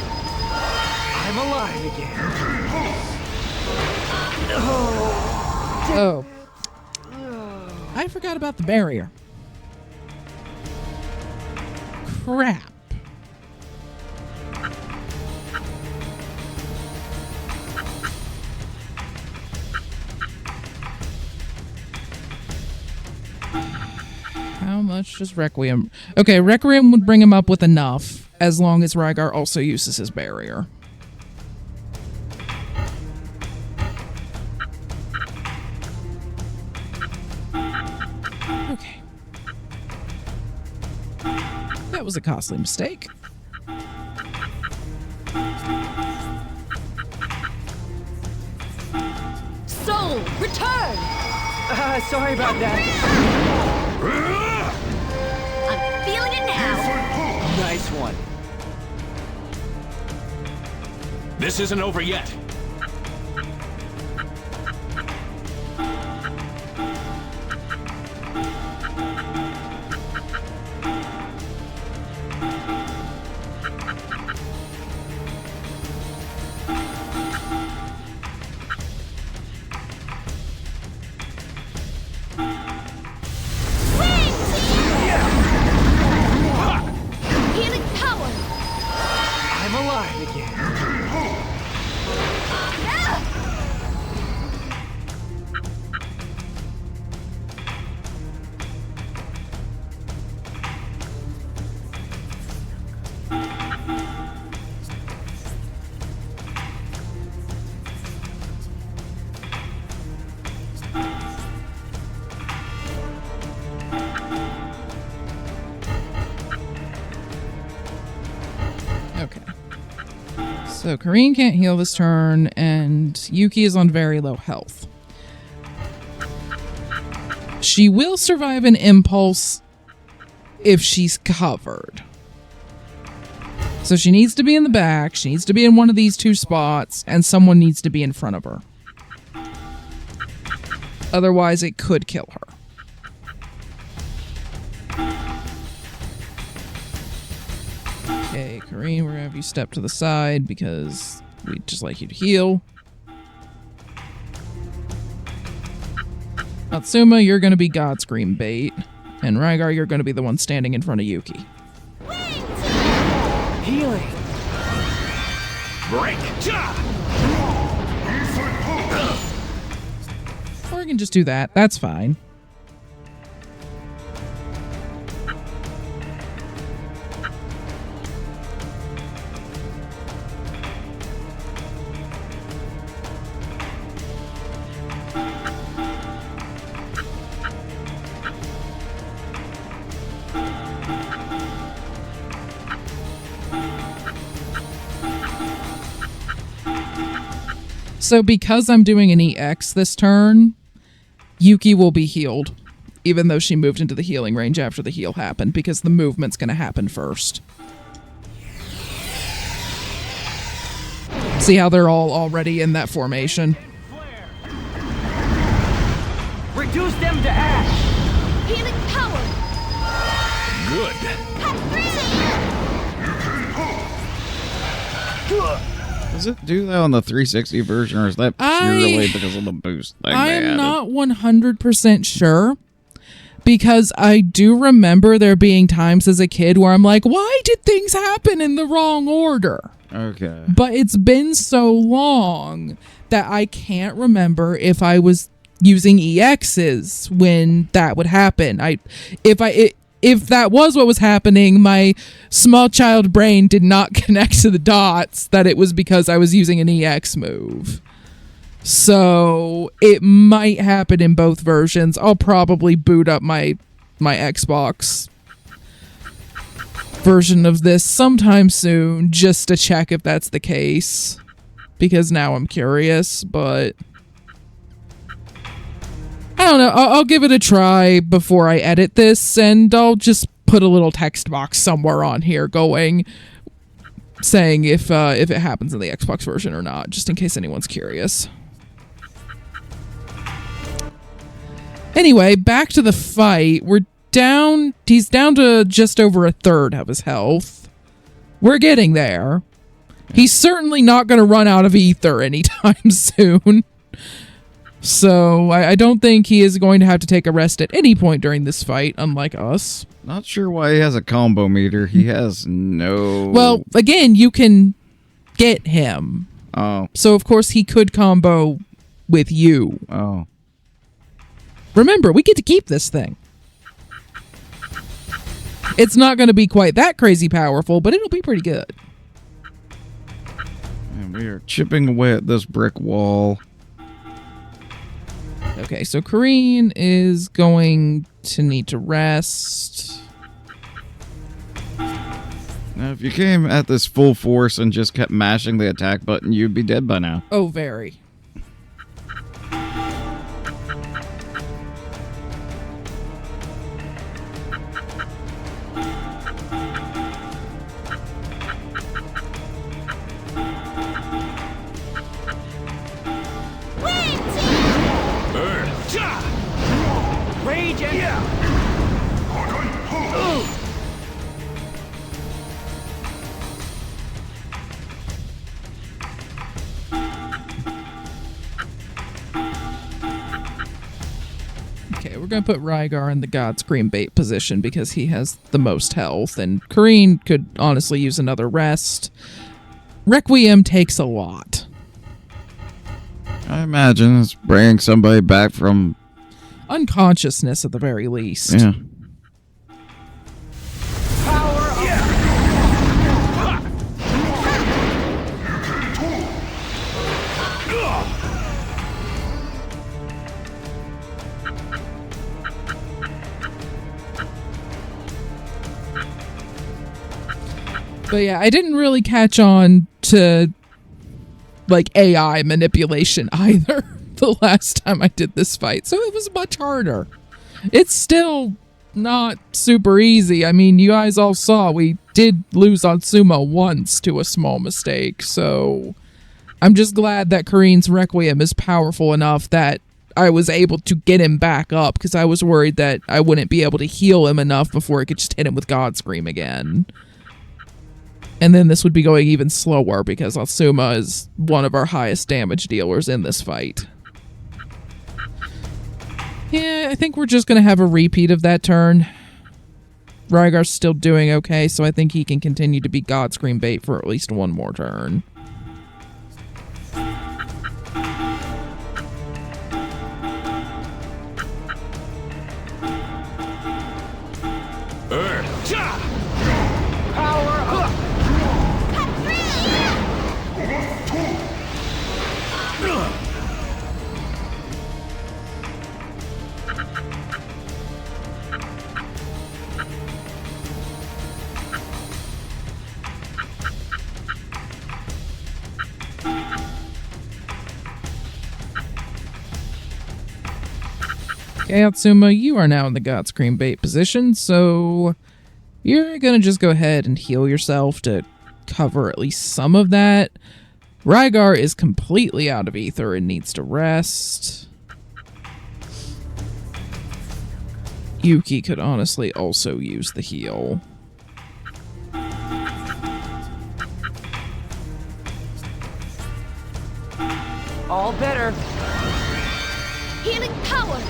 I'm alive again. Oh. I forgot about the barrier. Crap. How much does Requiem... Okay, Requiem would bring him up with enough, as long as Rygar also uses his barrier. Okay. That was a costly mistake. Soul, return! Sorry about that. I'm feeling it now. Nice one. This isn't over yet. Healing power! I'm alive again. Okay. So Karine can't heal this turn, and Yuki is on very low health. She will survive an impulse if she's covered. So she needs to be in the back, she needs to be in one of these two spots, and someone needs to be in front of her. Otherwise, it could kill her. Okay, Kareen, we're gonna have you step to the side because we'd just like you to heal. Natsuma, you're gonna be God Scream bait. And Rygar, you're gonna be the one standing in front of Yuki. Healing. Break! Or we can just do that. That's fine. So because I'm doing an EX this turn, Yuki will be healed, even though she moved into the healing range after the heal happened, because the movement's going to happen first. See how they're all already in that formation? Reduce them to ash. Healing power. Good. Cut through. Does it do that on the 360 version, or is that purely because of the boost thing they I'm added? not 100% sure, because I do remember there being times as a kid where I'm like, why did things happen in the wrong order? Okay. But it's been so long that I can't remember if I was using EXs when that would happen. If that was what was happening, my small child brain did not connect to the dots that it was because I was using an EX move. So it might happen in both versions. I'll probably boot up my Xbox version of this sometime soon just to check if that's the case, because now I'm curious, but I don't know. I'll give it a try before I edit this, and I'll just put a little text box somewhere on here saying if it happens in the Xbox version or not, just in case anyone's curious. Anyway, back to the fight. He's down to just over a third of his health. We're getting there. He's certainly not going to run out of ether anytime soon. So I don't think he is going to have to take a rest at any point during this fight, unlike us. Not sure why he has a combo meter. He has no... Well, again, you can get him. Oh. So, of course, he could combo with you. Oh. Remember, we get to keep this thing. It's not going to be quite that crazy powerful, but it'll be pretty good. And we are chipping away at this brick wall. Okay, so Kareen is going to need to rest. Now, if you came at this full force and just kept mashing the attack button, you'd be dead by now. Oh, very. Burn! Rage and... Okay, we're going to put Rygar in the God Scream bait position because he has the most health, and Kareen could honestly use another rest. Requiem takes a lot. I imagine it's bringing somebody back from... Unconsciousness at the very least. Yeah. Power of... But yeah, I didn't really catch on to like AI manipulation either the last time I did this fight, so it was much harder. It's still not super easy. I mean, you guys all saw we did lose on Sumo once to a small mistake, so I'm just glad that Kareen's Requiem is powerful enough that I was able to get him back up, because I was worried that I wouldn't be able to heal him enough before I could just hit him with God Scream again. And then this would be going even slower, because Asuma is one of our highest damage dealers in this fight. Yeah, I think we're just going to have a repeat of that turn. Rygar's still doing okay, so I think he can continue to be God Scream bait for at least one more turn. Power up! Okay, Atsuma, you are now in the God Scream bait position, so you're gonna just go ahead and heal yourself to cover at least some of that. Rygar is completely out of ether and needs to rest. Yuki could honestly also use the heal. All better. Healing power.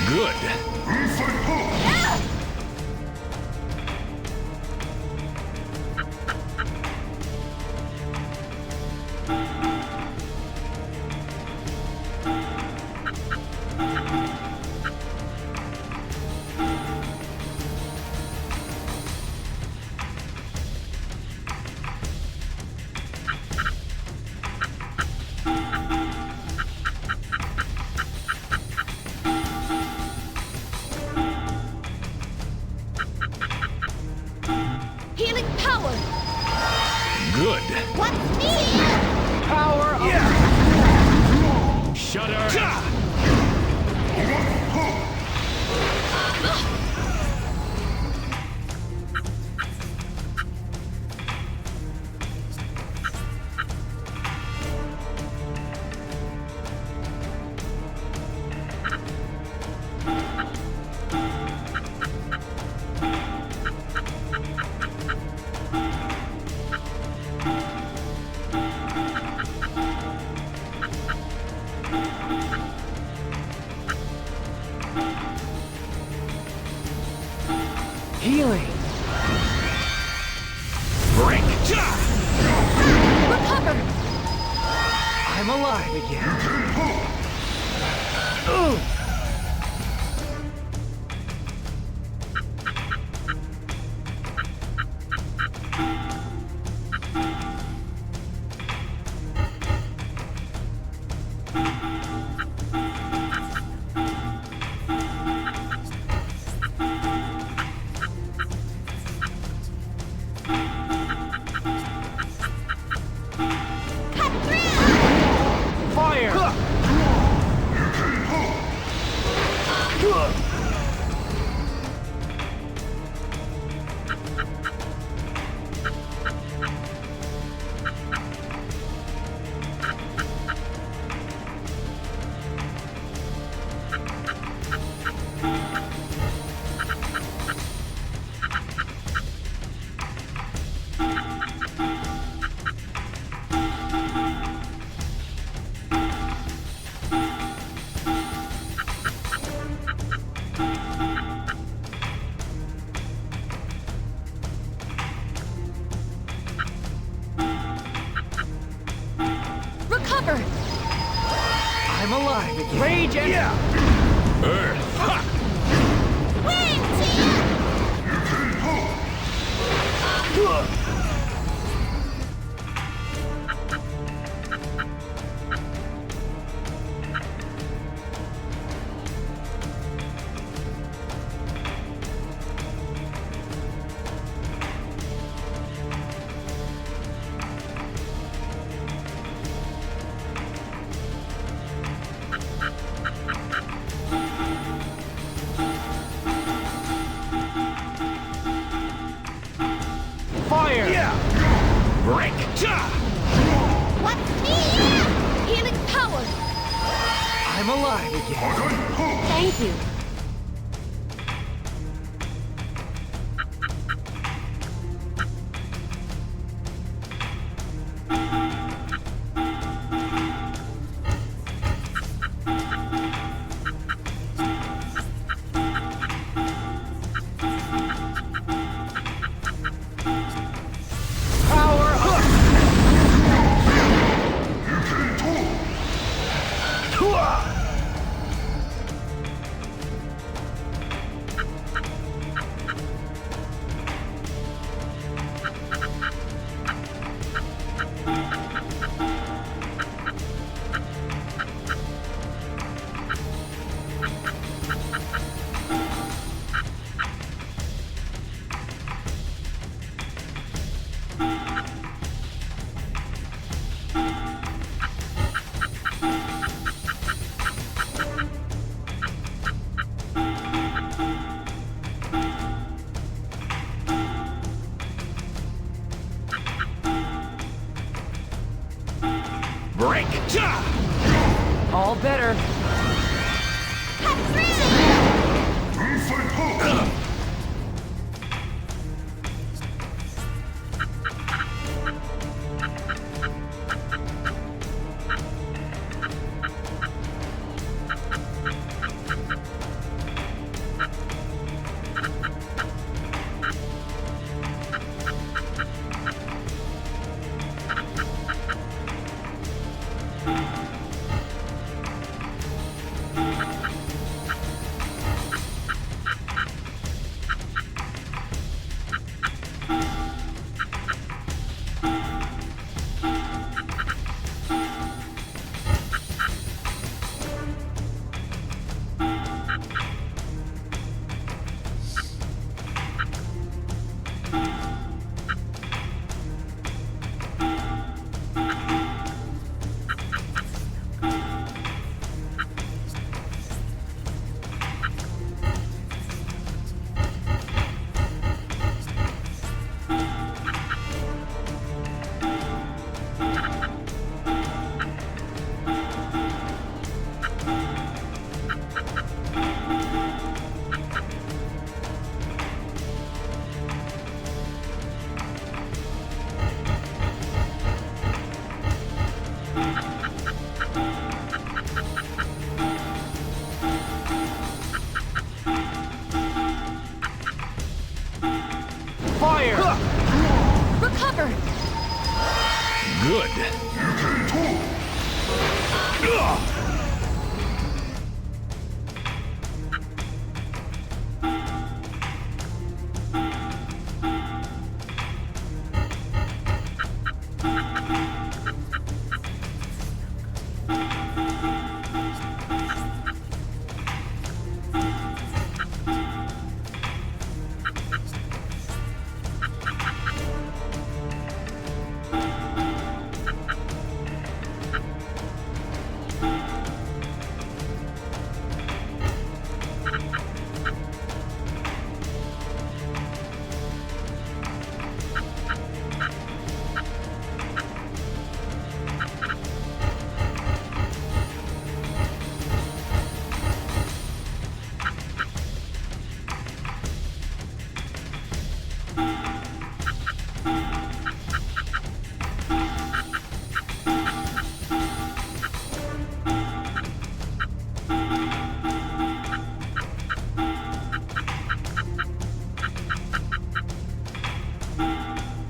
Good. Healing power. Good. What's needed? Power up! Shudder. Healing. Break. Recover. I'm alive again. Ugh. Fire! Recover. I'm alive again. Rage and... Earth. Ha! Break! What? Healing power! I'm alive again. Thank you. Power up! Break! All better. Fire! Recover! Good.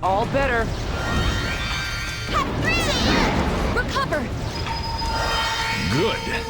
All better. Recover! Good.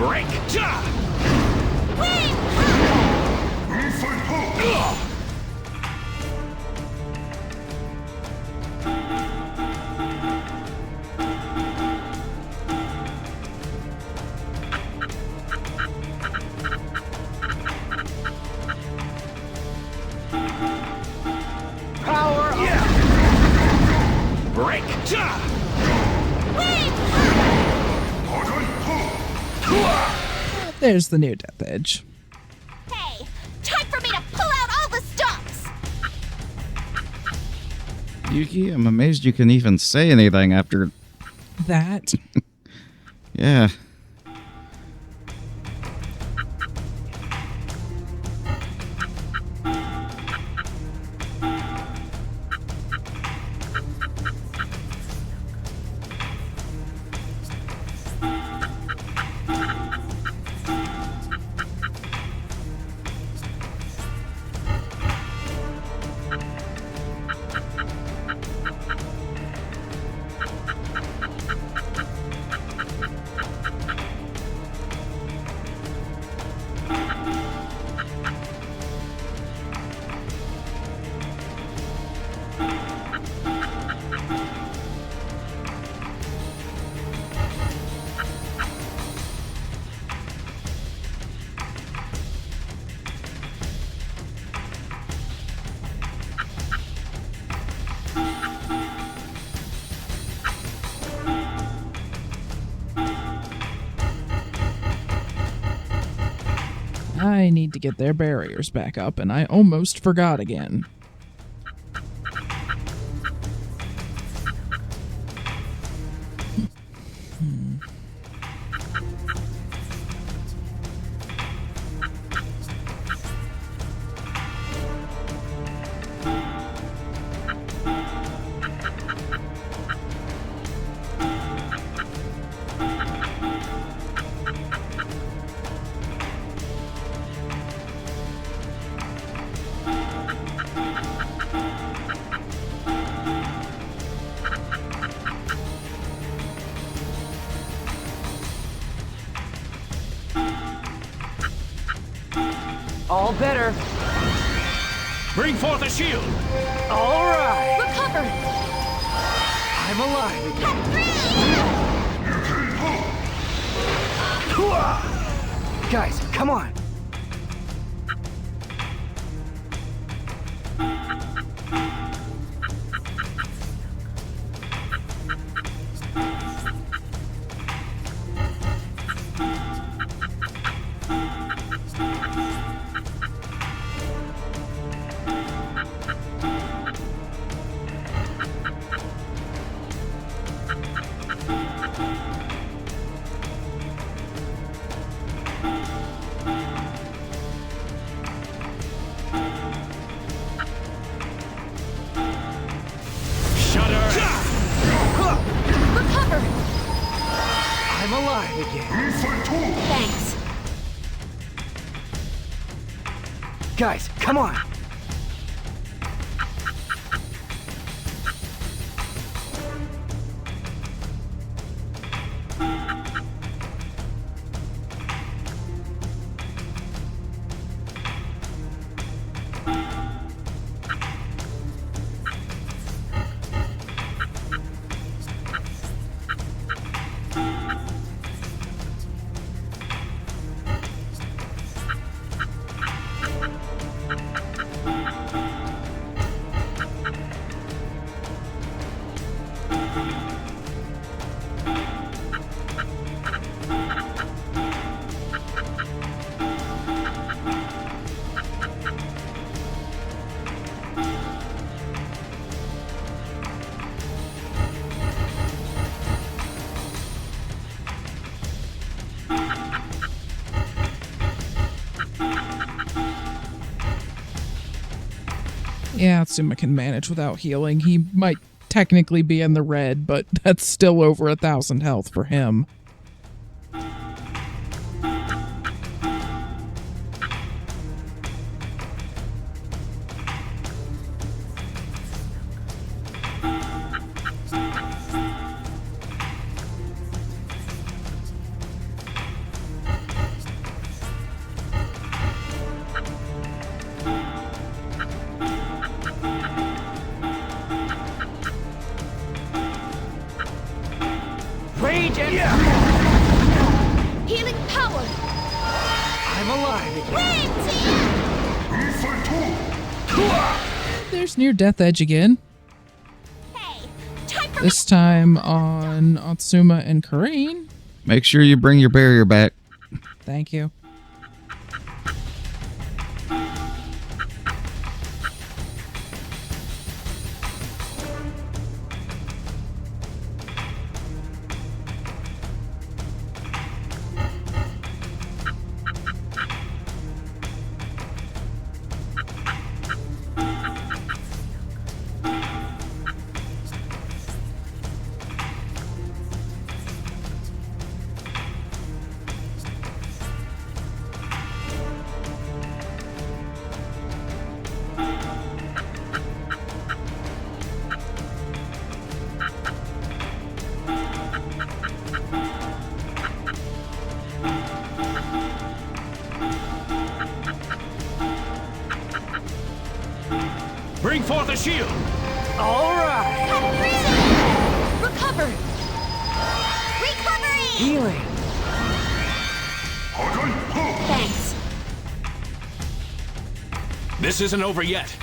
Break! Ja! Wing! Power up! Break! Ja! There's the new Death Edge. Hey, time for me to pull out all the stops! Yuki, I'm amazed you can even say anything after. That. Yeah. I need to get their barriers back up, and I almost forgot again. All better. Bring forth a shield! All right. Recover! I'm alive again. Guys, come on. Shudder! Recover! I'm alive again. Thanks. Guys, come on. Yeah, Tsuma can manage without healing. He might technically be in the red, but that's still over 1,000 health for him. Rage and Healing power. I'm alive again. There's near death edge again. Hey, time for This time on Atsuma and Kareen. Make sure you bring your barrier back. Thank you. Bring forth a shield. All right. I'm breathing. Recover. Recovery. Healing. Thanks. This isn't over yet.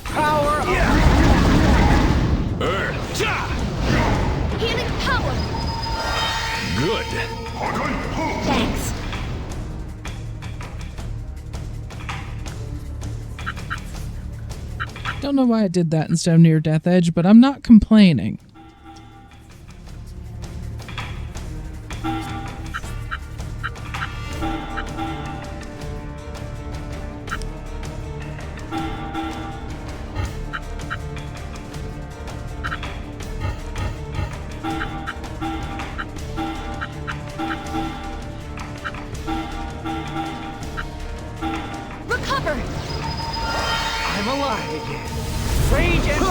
Power up. Earth. Ja! Healing power. Good. Thanks. Don't know why I did that instead of near death edge, but I'm not complaining. Recover. I'm alive again. Rage and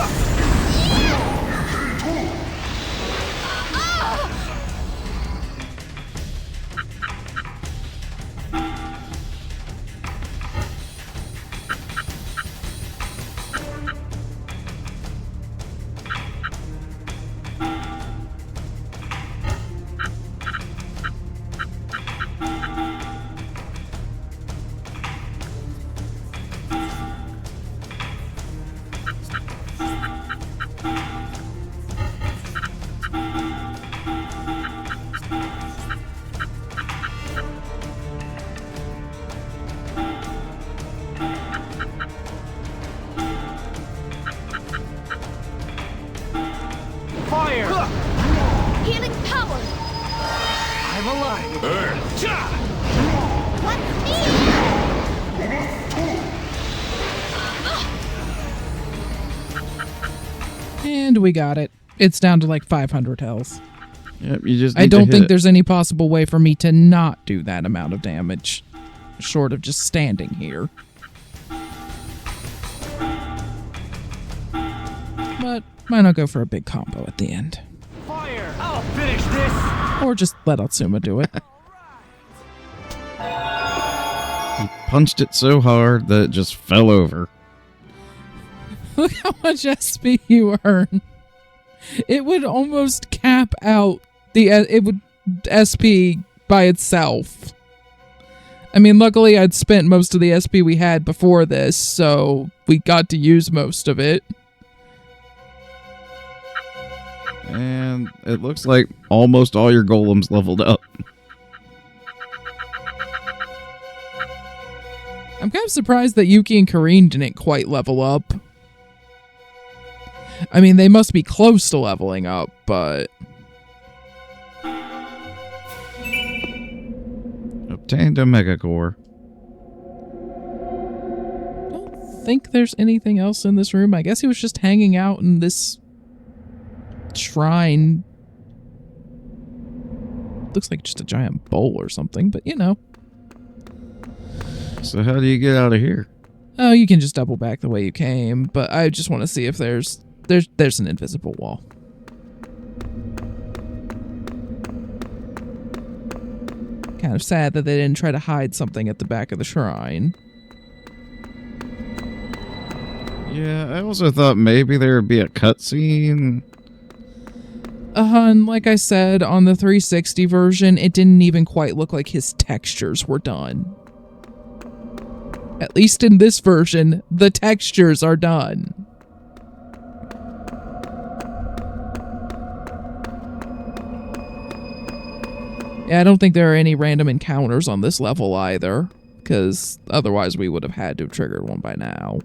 fire. Healing power. I'm alive again. Earth. Ja! What's And we got it. It's down to like 500 health. Yep, you just I need to don't hit think it. there's any possible way for me to not do that amount of damage, short of just standing here. But why not go for a big combo at the end? Fire. I'll finish this. Or just let Atsuma do it. He punched it so hard that it just fell over. Look how much SP you earn. It would almost cap out the it would SP by itself. I mean, luckily I'd spent most of the SP we had before this, so we got to use most of it. And it looks like almost all your golems leveled up. I'm kind of surprised that Yuki and Kareen didn't quite level up. I mean, they must be close to leveling up, but... Obtained a Mega Core. I don't think there's anything else in this room. I guess he was just hanging out in this shrine. Looks like just a giant bowl or something, but you know. So how do you get out of here? Oh, you can just double back the way you came, but I just want to see if there's an invisible wall. Kind of sad that they didn't try to hide something at the back of the shrine. Yeah, I also thought maybe there would be a cutscene. And like I said, on the 360 version, it didn't even quite look like his textures were done. At least in this version, the textures are done. Yeah, I don't think there are any random encounters on this level either, because otherwise we would have had to have triggered one by now.